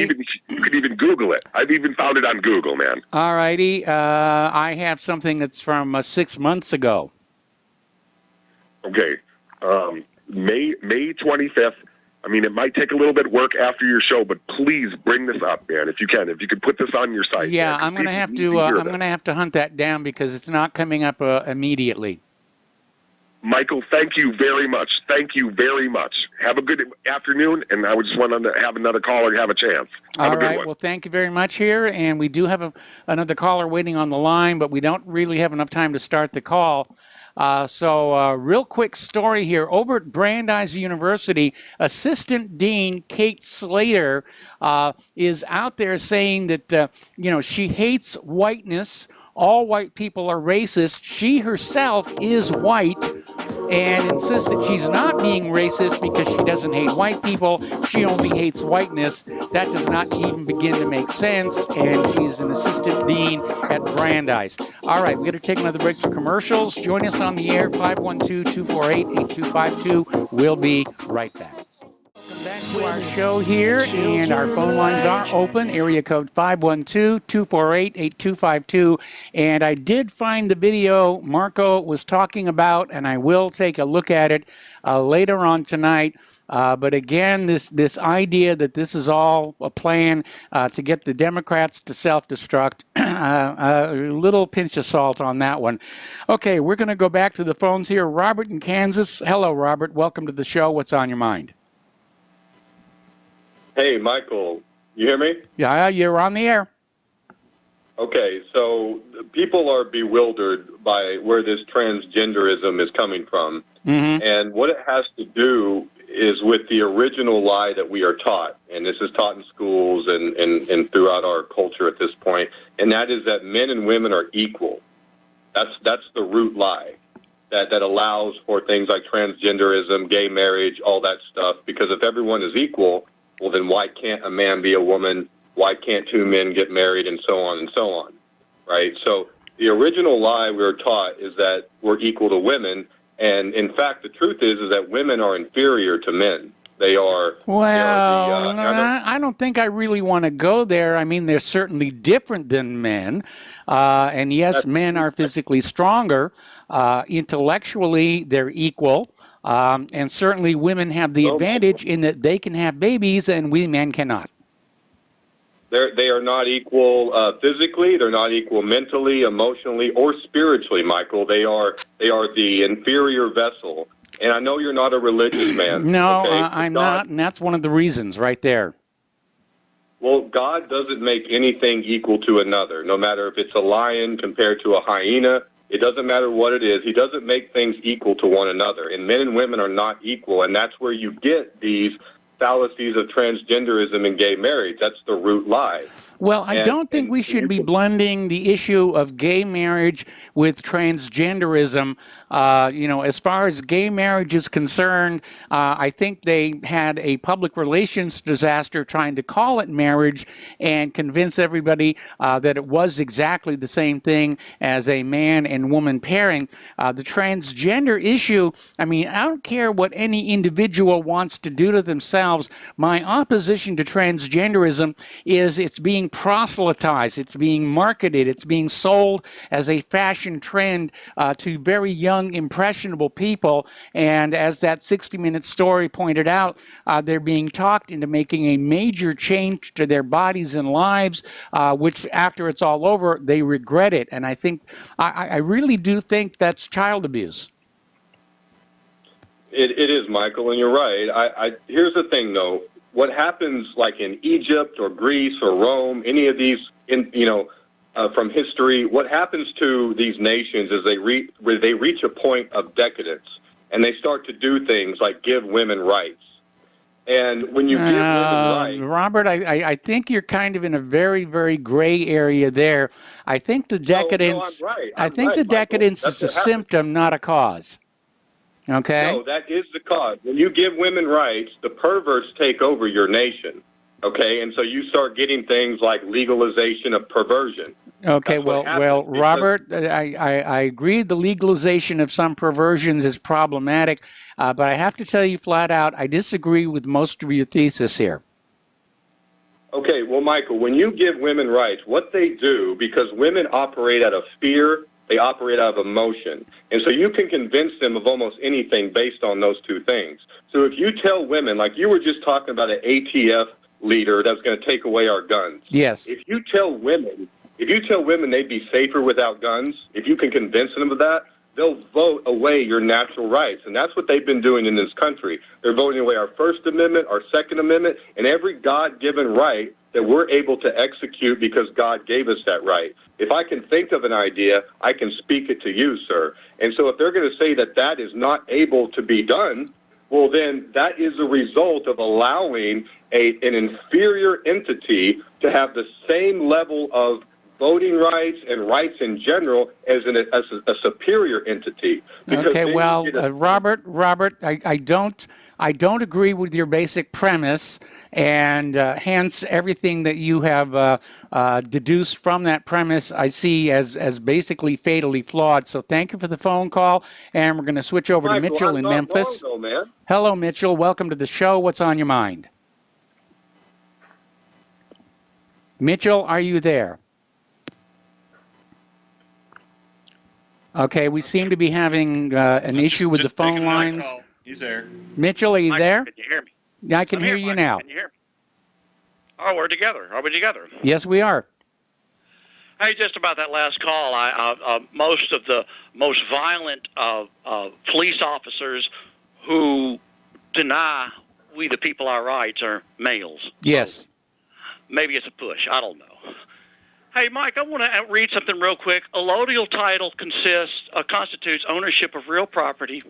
even Google it. I've even found it on Google, man. All righty. I have something that's from 6 months ago. Okay. May 25th. I mean, it might take a little bit of work after your show, but please bring this up, man, if you can. If you could put this on your site. Yeah, man, I'm going to have to. I'm going to have to hunt that down because it's not coming up immediately. Michael, thank you very much. Thank you very much. Have a good afternoon, and I would just want to have another caller have a chance. Have a good one. Well, thank you very much here, and we do have another caller waiting on the line, but we don't really have enough time to start the call. So real quick story here. Over at Brandeis University, Assistant Dean Kate Slater is out there saying that, she hates whiteness. All white people are racist. She herself is white and insists that she's not being racist because she doesn't hate white people. She only hates whiteness. That does not even begin to make sense. And she's an assistant dean at Brandeis. All right, we're going to take another break for commercials. Join us on the air, 512-248-8252. We'll be right back. Welcome back to our show here, and our phone lines are open. Area code 512-248-8252. And I did find the video Marco was talking about, and I will take a look at it later on tonight. But again, this idea that this is all a plan to get the Democrats to self-destruct, a little pinch of salt on that one. Okay, we're going to go back to the phones here. Robert in Kansas. Hello, Robert. Welcome to the show. What's on your mind? Hey, Michael, you hear me? Yeah, you're on the air. Okay, so people are bewildered by where this transgenderism is coming from. Mm-hmm. And what it has to do is with the original lie that we are taught, and this is taught in schools and throughout our culture at this point, and that is that men and women are equal. That's the root lie that allows for things like transgenderism, gay marriage, all that stuff, because if everyone is equal, well, then why can't a man be a woman? Why can't two men get married, and so on, right? So the original lie we were taught is that we're equal to women, and in fact, the truth is that women are inferior to men. They are. Well, I don't think I really want to go there. I mean, they're certainly different than men, and yes, men are physically stronger. Intellectually, they're equal. And certainly women have the advantage in that they can have babies and we men cannot. They are not equal physically. They're not equal mentally, emotionally, or spiritually, Michael. They are the inferior vessel. And I know you're not a religious man. No, okay? I'm not, and that's one of the reasons right there. Well, God doesn't make anything equal to another, no matter if it's a lion compared to a hyena. It doesn't matter what it is. He doesn't make things equal to one another. And men and women are not equal. And that's where you get these fallacies of transgenderism and gay marriage. That's the root lie. Well, I don't think we should be blending the issue of gay marriage with transgenderism. As far as gay marriage is concerned, I think they had a public relations disaster trying to call it marriage and convince everybody that it was exactly the same thing as a man and woman pairing. The transgender issue, I mean, I don't care what any individual wants to do to themselves. My opposition to transgenderism is it's being proselytized, it's being marketed, it's being sold as a fashion trend to very young, impressionable people. And as that 60-minute story pointed out, they're being talked into making a major change to their bodies and lives, which after it's all over, they regret it. And I really do think that's child abuse. It is, Michael, and you're right. Here's the thing, though. What happens, like in Egypt or Greece or Rome, any of these, from history, what happens to these nations is they reach a point of decadence, and they start to do things like give women rights. And when you give women rights, Robert, I think you're kind of in a very, very gray area there. I think the decadence. No, I'm right. I think the decadence is a symptom, not a cause. Okay. No, that is the cause. When you give women rights, the perverts take over your nation. Okay, and so you start getting things like legalization of perversion. Okay, well, Robert, I agree the legalization of some perversions is problematic, but I have to tell you flat out, I disagree with most of your thesis here. Okay, well, Michael, when you give women rights, what they do, because women operate out of fear, they operate out of emotion. And so you can convince them of almost anything based on those two things. So if you tell women, like you were just talking about an ATF leader that's going to take away our guns. Yes. If you tell women they'd be safer without guns, if you can convince them of that, they'll vote away your natural rights. And that's what they've been doing in this country. They're voting away our First Amendment, our Second Amendment, and every God-given right that we're able to execute because God gave us that right. If I can think of an idea, I can speak it to you, sir. And so if they're going to say that that is not able to be done, well, then that is a result of allowing an inferior entity to have the same level of voting rights and rights in general as a superior entity. Okay, well, Robert, I don't agree with your basic premise, and hence everything that you have deduced from that premise I see as basically fatally flawed. So thank you for the phone call, and we're going to switch over to Mitchell in Memphis. Wrong, though, man. Hello, Mitchell. Welcome to the show. What's on your mind? Mitchell, are you there? Okay, we seem to be having an issue with the phone lines. He's there. Mitchell, are you there? Can you hear me? Yeah, I can hear you now. Can you hear me? Oh, we're together. Are we together? Yes, we are. Hey, just about that last call, most of the most violent police officers who deny we the people our rights are males. Yes. So maybe it's a push. I don't know. Hey, Mike, I want to read something real quick. Allodial title constitutes ownership of real property,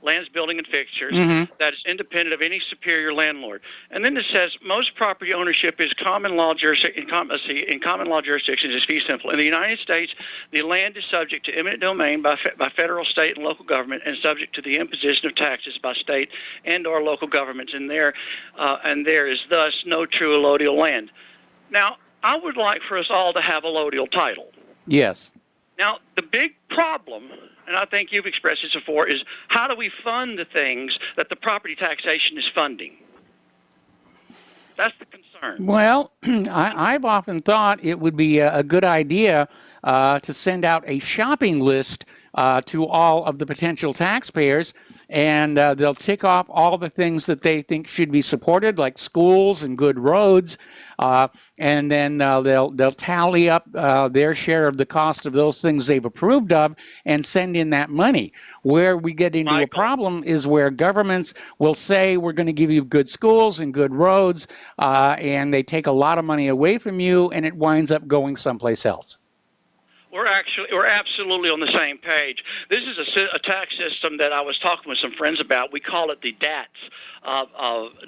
lands, building, and fixtures that is independent of any superior landlord. And then it says most property ownership is common law jurisdiction. In common law jurisdictions, is fee simple. In the United States, the land is subject to eminent domain by federal, state, and local government, and subject to the imposition of taxes by state and/or local governments. And there is thus no true allodial land. Now, I would like for us all to have allodial title. Yes. Now, the big problem, and I think you've expressed this before, is how do we fund the things that the property taxation is funding? That's the concern. Well, I've often thought it would be a good idea to send out a shopping list to all of the potential taxpayers, and they'll tick off all the things that they think should be supported, like schools and good roads, and then they'll tally up their share of the cost of those things they've approved of and send in that money. Where we get into a problem is where governments will say we're going to give you good schools and good roads, and they take a lot of money away from you, and it winds up going someplace else. We're absolutely on the same page. This is a tax system that I was talking with some friends about. We call it the DATS,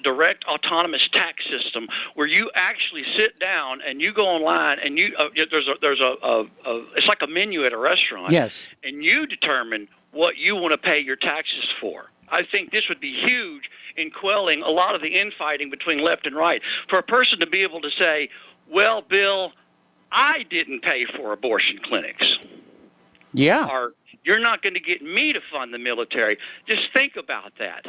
Direct Autonomous Tax System, where you actually sit down and you go online and there's it's like a menu at a restaurant. Yes. And you determine what you want to pay your taxes for. I think this would be huge in quelling a lot of the infighting between left and right. For a person to be able to say, well, Bill, I didn't pay for abortion clinics. Yeah. Or you're not going to get me to fund the military. Just think about that.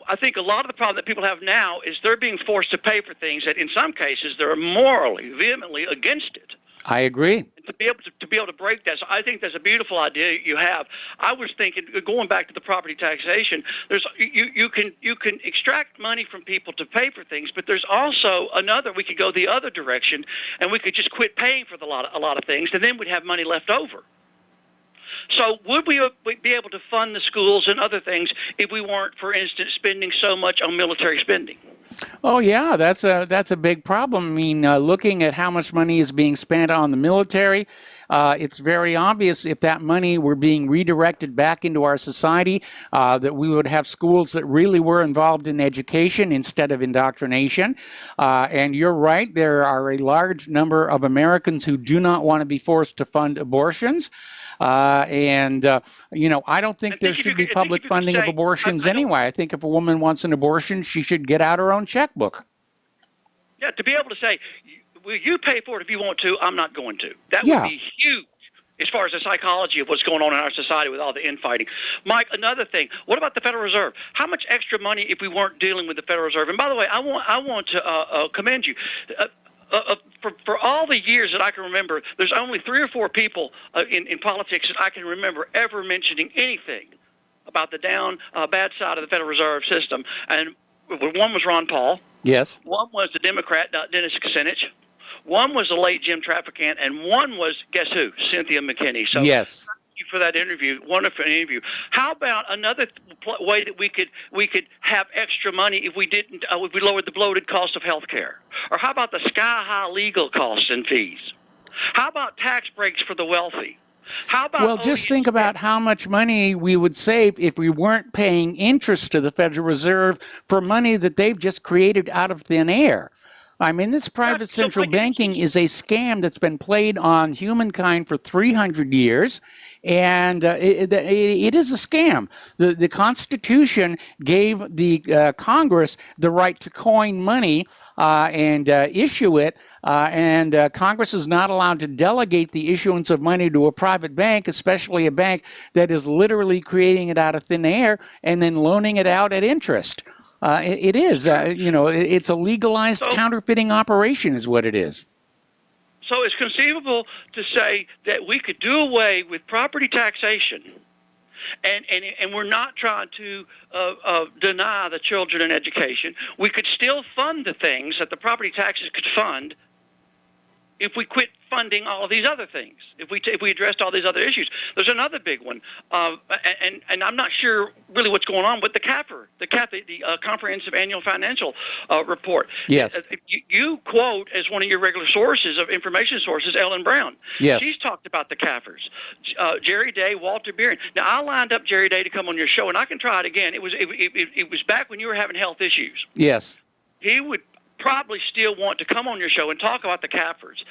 I think a lot of the problem that people have now is they're being forced to pay for things that in some cases they're morally, vehemently against it. I agree. To be able to break that, so I think that's a beautiful idea you have. I was thinking, going back to the property taxation, there's you can extract money from people to pay for things, but there's also another. We could go the other direction, and we could just quit paying for a lot of things, and then we'd have money left over. So would we be able to fund the schools and other things if we weren't, for instance, spending so much on military spending? Oh, yeah, that's a big problem. I mean, looking at how much money is being spent on the military, it's very obvious if that money were being redirected back into our society, that we would have schools that really were involved in education instead of indoctrination. And you're right, there are a large number of Americans who do not want to be forced to fund abortions. I don't think there should be public funding of abortions anyway. I think if a woman wants an abortion, she should get out her own checkbook. Yeah, to be able to say, well, you pay for it if you want to, I'm not going to. That would be huge as far as the psychology of what's going on in our society with all the infighting. Mike, another thing, what about the Federal Reserve? How much extra money if we weren't dealing with the Federal Reserve? And by the way, I want to commend you. For all the years that I can remember, there's only 3 or 4 people in politics that I can remember ever mentioning anything about the bad side of the Federal Reserve System. And one was Ron Paul. Yes. One was the Democrat, Dennis Kucinich. One was the late Jim Traficant. And one was, guess who? Cynthia McKinney. So yes. Thank you for that interview. Wonderful interview. How about another way that we could have extra money if we didn't if we lowered the bloated cost of health care? Or how about the sky-high legal costs and fees? How about tax breaks for the wealthy? How about well, just think about how much money we would save if we weren't paying interest to the Federal Reserve for money that they've just created out of thin air. I mean, this private central banking is a scam that's been played on humankind for 300 years, and it is a scam. The Constitution gave the Congress the right to coin money and issue it, and Congress is not allowed to delegate the issuance of money to a private bank, especially a bank that is literally creating it out of thin air and then loaning it out at interest. It is, it's a legalized counterfeiting operation is what it is. So it's conceivable to say that we could do away with property taxation, and we're not trying to deny the children an education. We could still fund the things that the property taxes could fund if we quit funding all of these other things, if we addressed all these other issues. There's another big one, and I'm not sure really what's going on with the CAFR, the Comprehensive Annual Financial Report. Yes. You quote as one of your regular sources of information sources, Ellen Brown. Yes. She's talked about the CAFRs. Jerry Day, Walter Beering. Now, I lined up Jerry Day to come on your show, and I can try it again. It was back when you were having health issues. Yes. He would probably still want to come on your show and talk about the CAFRs.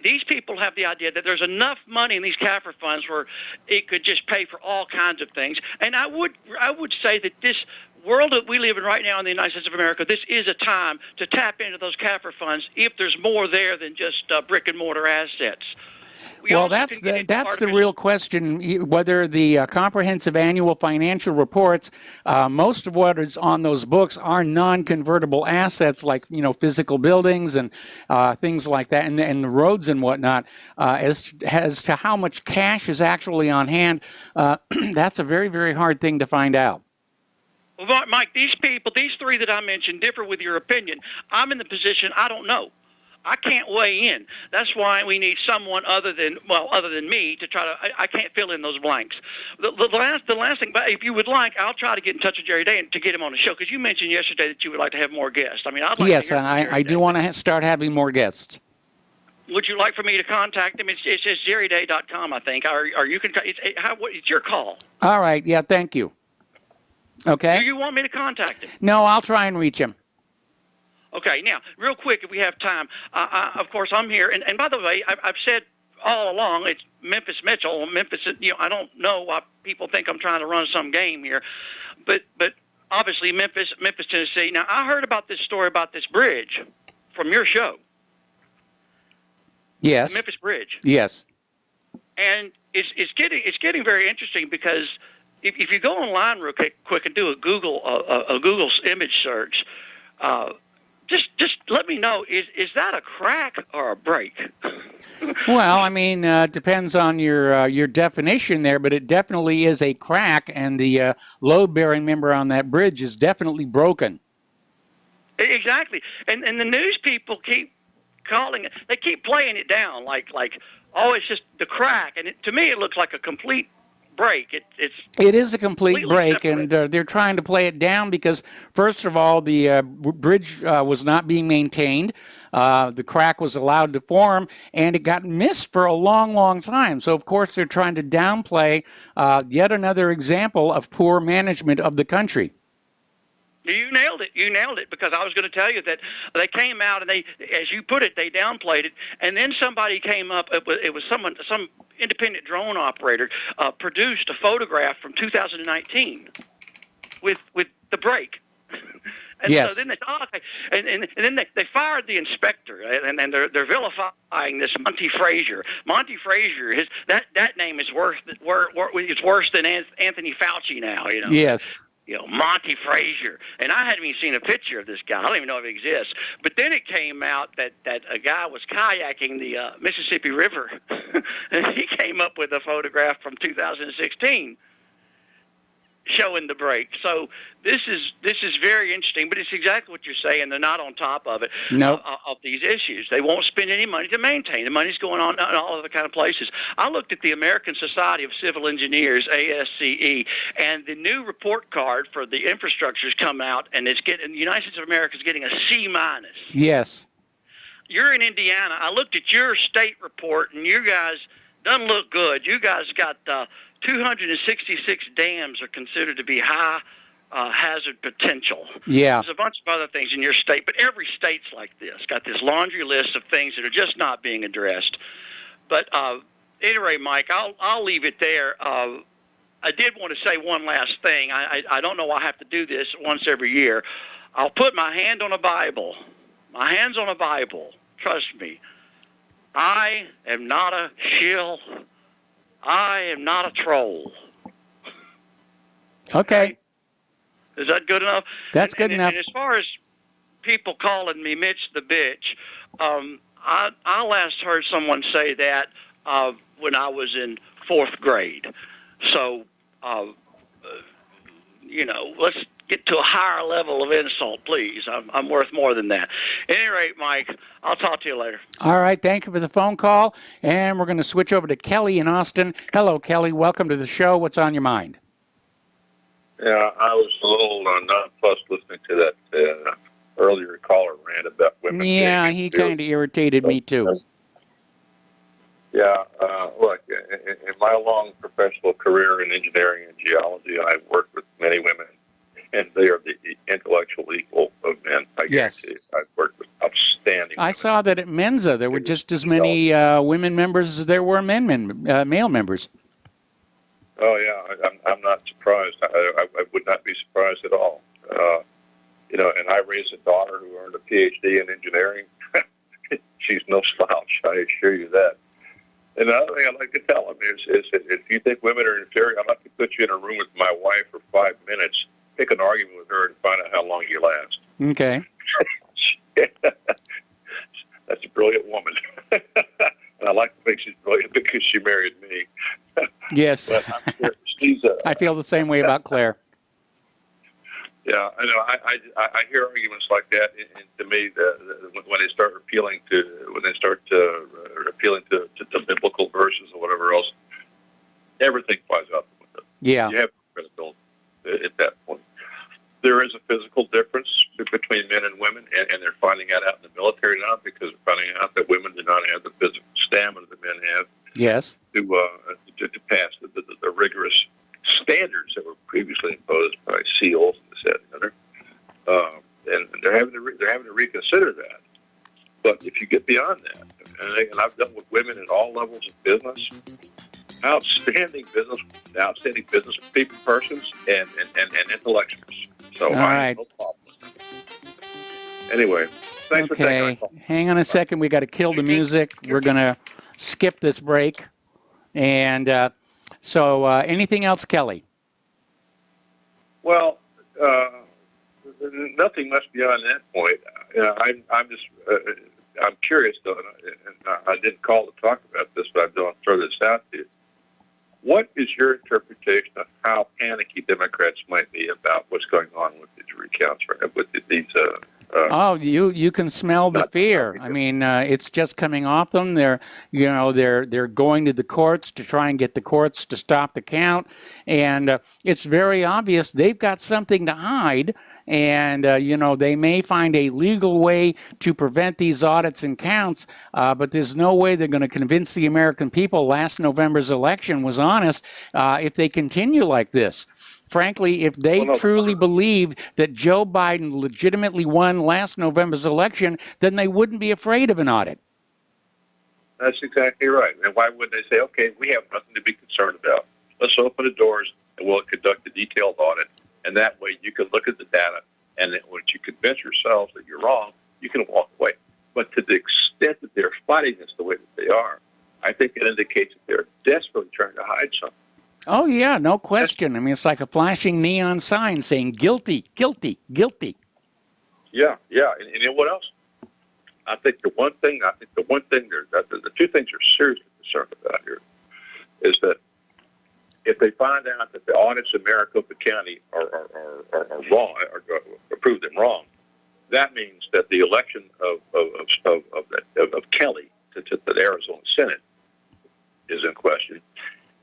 These people have the idea that there's enough money in these CAFR funds where it could just pay for all kinds of things. And I would say that this world that we live in right now in the United States of America, this is a time to tap into those CAFR funds if there's more there than just brick and mortar assets. Well, that's the real question, whether the comprehensive annual financial reports, most of what is on those books are non-convertible assets like, physical buildings and things like that, and the roads and whatnot. As to how much cash is actually on hand, that's a very, very hard thing to find out. Well, Mike, these 3 that I mentioned differ with your opinion. I'm in the position, I don't know. I can't weigh in. That's why we need someone other than me to try to. I can't fill in those blanks. The last thing, but if you would like, I'll try to get in touch with Jerry Day and to get him on the show, because you mentioned yesterday that you would like to have more guests. I mean, I'd like yes, to hear I do want to start having more guests. would you like for me to contact him? It's jerryday.com, I think. Or you can. It's your call. All right. Yeah. Thank you. Okay. Do you want me to contact him? No, I'll try and reach him. Okay. Now, real quick, if we have time, of course, I'm here. And by the way, I've said all along, it's Memphis Mitchell. Memphis, I don't know why people think I'm trying to run some game here, but obviously Memphis, Tennessee. Now, I heard about this story about this bridge from your show. Yes. The Memphis Bridge. Yes. And it's getting very interesting because if you go online real quick and do a Google's image search, just let me know, is that a crack or a break? Well, I mean, depends on your definition there, but it definitely is a crack, and the load-bearing member on that bridge is definitely broken. Exactly, and the news people keep calling it. They keep playing it down like oh, it's just the crack, and to me it looks like a complete break. It is a complete break, and they're trying to play it down because, first of all, the bridge was not being maintained. The crack was allowed to form, and it got missed for a long, long time. So, of course, they're trying to downplay yet another example of poor management of the country. You nailed it, because I was going to tell you that they came out and they, as you put it, they downplayed it, and then somebody came up. It was some independent drone operator produced a photograph from 2019 with the break. And yes. So then they and then they fired the inspector, and they're vilifying this Monty Frazier. Monty Frazier, that name is worse than Anthony Fauci now. Yes. Monty Frazier. And I hadn't even seen a picture of this guy. I don't even know if he exists. But then it came out that a guy was kayaking the Mississippi River. And he came up with a photograph from 2016 showing the break. So this is very interesting, but it's exactly what you're saying. They're not on top of it, of these issues. They won't spend any money to maintain. The money's going on in all other kind of places. I looked at the American Society of Civil Engineers, ASCE, and the new report card for the infrastructure's come out, and the United States of America is getting a C-. Yes. You're in Indiana. I looked at your state report, and you guys doesn't look good. You guys got 266 dams are considered to be high hazard potential. Yeah. There's a bunch of other things in your state, but every state's like this. Got this laundry list of things that are just not being addressed. But anyway, Mike, I'll leave it there. I did want to say one last thing. I don't know why I have to do this once every year. I'll put my hand on a Bible. My hand's on a Bible. Trust me. I am not a shill. I am not a troll. Okay. Is that good enough? That's good enough. And as far as people calling me Mitch the Bitch, I last heard someone say that when I was in 4th grade. So, let's get to a higher level of insult, please. I'm worth more than that. At any rate, Mike, I'll talk to you later. All right. Thank you for the phone call. And we're going to switch over to Kelly in Austin. Hello, Kelly. Welcome to the show. What's on your mind? Yeah, I was a little nonplussed listening to that earlier caller rant about women. Yeah, he kind of irritated me, too. Yeah, look, in my long professional career in engineering and geology, I've worked with many women, and they are the intellectual equal of men. Yes. I've worked with outstanding I women. saw that at Mensa there were just as many women members as there were male members. Oh, yeah, I'm not surprised. I would not be surprised at all. And I raised a daughter who earned a Ph.D. in engineering. She's no slouch, I assure you that. And another thing I'd like to tell them is if you think women are inferior, I'd like to put you in a room with my wife for 5 minutes, pick an argument with her, and find out how long you last. Okay. That's a brilliant woman. And I like to think she's brilliant because she married me. Yes. But I'm sure she's I feel the same way about Claire. Yeah, I know. I hear arguments like that, and to me, when they start appealing to biblical verses or whatever else, everything flies out the window. Yeah. You have no credibility at that point. There is a physical difference between men and women, and they're finding that out in the military now because they're finding out that women do not have the physical stamina that men have. Yes. To pass the rigorous standards that were previously imposed by SEALs and this, that, and the other. And they're having to reconsider that. But if you get beyond that, and I've dealt with women at all levels of business, outstanding business people, persons, and intellectuals. So all right. No problem. Anyway, thanks for taking my call. Hang on a second. We got to kill the music. We're going to skip this break. And so anything else, Kelly? Well, nothing much beyond that point. I'm curious, though, and I didn't call to talk about this, but I'm going to throw this out to you. What is your interpretation of how panicky Democrats might be about what's going on with these recounts, with these? You can smell the fear. I mean, it's just coming off them. They're going to the courts to try and get the courts to stop the count, and it's very obvious they've got something to hide. And, they may find a legal way to prevent these audits and counts, but there's no way they're going to convince the American people last November's election was honest if they continue like this. Frankly, if they truly believed that Joe Biden legitimately won last November's election, then they wouldn't be afraid of an audit. That's exactly right. And why would they say, okay, we have nothing to be concerned about. Let's open the doors and we'll conduct a detailed audit. And that way you can look at the data, and then once you convince yourselves that you're wrong, you can walk away. But to the extent that they're fighting this the way that they are, I think it indicates that they're desperately trying to hide something. Oh, yeah, no question. I mean, it's like a flashing neon sign saying guilty, guilty, guilty. Yeah. And you know what else? I think the two things they're seriously concerned about here is that if they find out that the audits in Maricopa County are wrong, or prove them wrong, that means that the election of Kelly to the Arizona Senate is in question.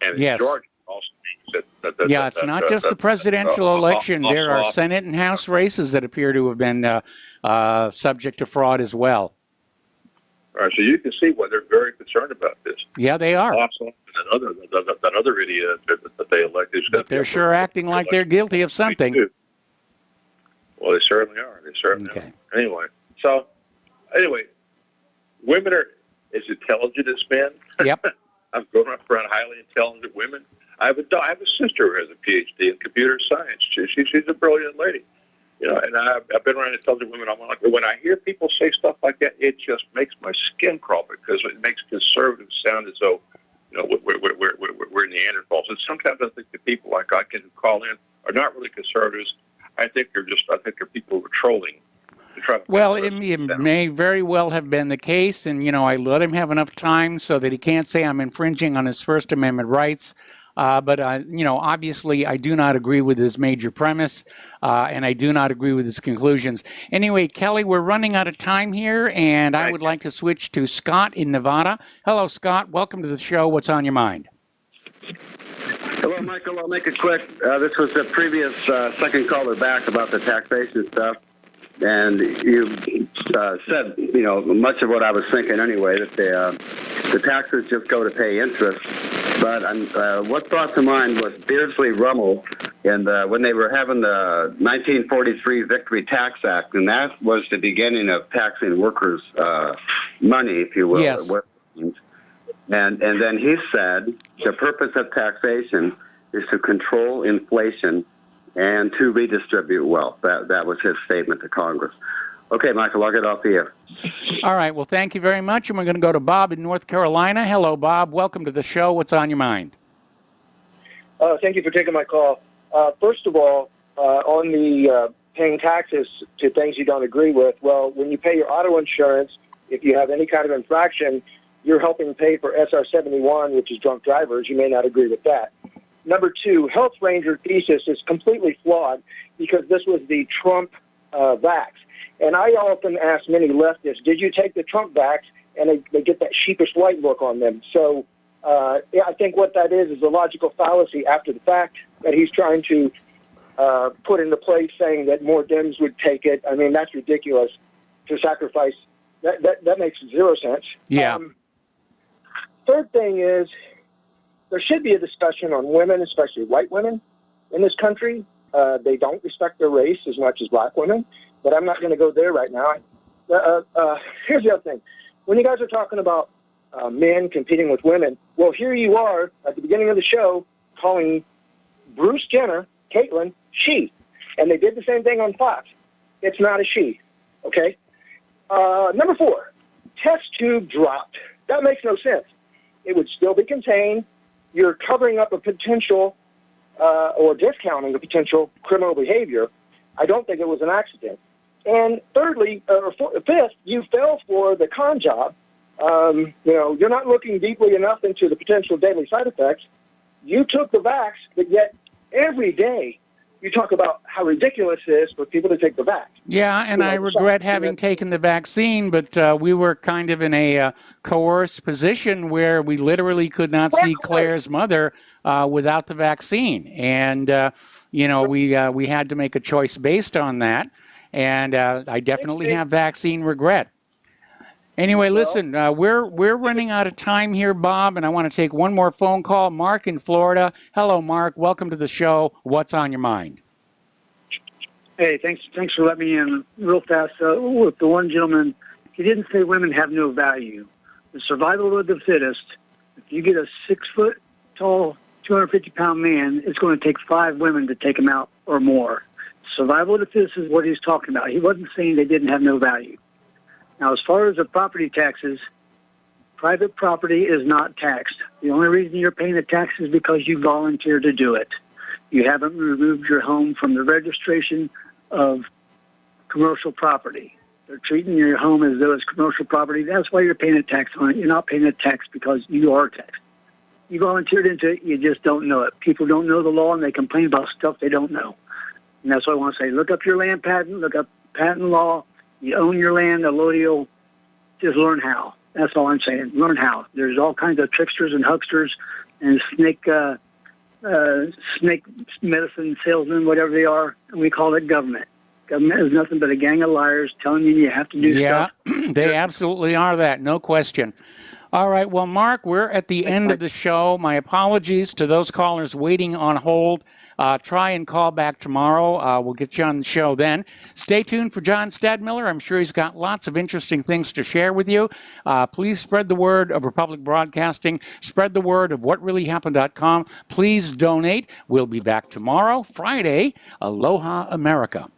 And in Georgia also means that it's not just the presidential election. There are Senate and House races that appear to have been subject to fraud as well. All right, so you can see why they're very concerned about this. Yeah, they are. Also, that other idiot that they elected. But they're sure acting like they're guilty of something. Well, they certainly are. They certainly are. Anyway, women are as intelligent as men. Yep. I've grown up around highly intelligent women. I have a sister who has a PhD in computer science. She's a brilliant lady. And I've been around intelligent women. I'm like, when I hear people say stuff like that, it just makes my skin crawl because it makes conservatives sound as though, we're Neanderthals. And sometimes I think the people like I can call in are not really conservatives. I think they're people who are trolling. Well, it may very well have been the case, and I let him have enough time so that he can't say I'm infringing on his First Amendment rights. But obviously, I do not agree with his major premise, and I do not agree with his conclusions. Anyway, Kelly, we're running out of time here, and I would like to switch to Scott in Nevada. Hello, Scott. Welcome to the show. What's on your mind? Hello, Michael. I'll make it quick. This was the previous second caller back about the taxation stuff. And you said, much of what I was thinking anyway, that the taxes just go to pay interest. But what brought to mind was Beardsley Rummel, and when they were having the 1943 Victory Tax Act, and that was the beginning of taxing workers' money, if you will. Yes. And then he said the purpose of taxation is to control inflation and to redistribute wealth. That was his statement to Congress. Okay, Michael, I'll get off the air. All right. Well, thank you very much. And we're going to go to Bob in North Carolina. Hello, Bob. Welcome to the show. What's on your mind? Thank you for taking my call. First of all, on the paying taxes to things you don't agree with, well, when you pay your auto insurance, if you have any kind of infraction, you're helping pay for SR 71, which is drunk drivers. You may not agree with that. Number two, Health Ranger thesis is completely flawed because this was the Trump vax. And I often ask many leftists, did you take the Trump vax? And they get that sheepish white look on them. So I think what that is a logical fallacy after the fact that he's trying to put into place saying that more Dems would take it. I mean, that's ridiculous to sacrifice. That makes zero sense. Yeah. Third thing is there should be a discussion on women, especially white women in this country. They don't respect their race as much as black women, but I'm not going to go there right now. Here's the other thing. When you guys are talking about men competing with women, well, here you are at the beginning of the show calling Bruce Jenner, Caitlyn, she. And they did the same thing on Fox. It's not a she, okay? Number 4, test tube dropped. That makes no sense. It would still be contained. You're covering up a potential or discounting a potential criminal behavior. I don't think it was an accident. And thirdly, fifth, you fell for the con job. You're not looking deeply enough into the potential deadly side effects. You took the vax, but yet every day you talk about how ridiculous it is for people to take the vax. Yeah, and I regret having taken the vaccine, but we were kind of in a coerced position where we literally could not see Claire's mother without the vaccine. And, we had to make a choice based on that. And I definitely have vaccine regret. Anyway, listen, we're running out of time here, Bob, and I want to take one more phone call. Mark in Florida. Hello, Mark. Welcome to the show. What's on your mind? Hey, thanks for letting me in real fast. With the one gentleman, he didn't say women have no value. The survival of the fittest. If you get a 6-foot-tall, 250-pound man, it's going to take 5 women to take him out or more. Survival of the fittest is what he's talking about. He wasn't saying they didn't have no value. Now, as far as the property taxes, private property is not taxed. The only reason you're paying the tax is because you volunteered to do it. You haven't removed your home from the registration of commercial property. They're treating your home as though it's commercial property. That's why you're paying a tax on it. You're not paying a tax because you are taxed. You volunteered into it, you just don't know it. People don't know the law, and they complain about stuff they don't know. And that's why I want to say, look up your land patent, look up patent law. You own your land, allodial, just learn how. That's all I'm saying. Learn how. There's all kinds of tricksters and hucksters and snake medicine salesmen, whatever they are, and we call it government. Government is nothing but a gang of liars telling you have to do stuff. Yeah, they absolutely are that, no question. All right, well, Mark, we're at the end of the show. My apologies to those callers waiting on hold. Try and call back tomorrow. We'll get you on the show then. Stay tuned for John Stadmiller. I'm sure he's got lots of interesting things to share with you. Please spread the word of Republic Broadcasting. Spread the word of whatreallyhappened.com. Please donate. We'll be back tomorrow, Friday. Aloha, America.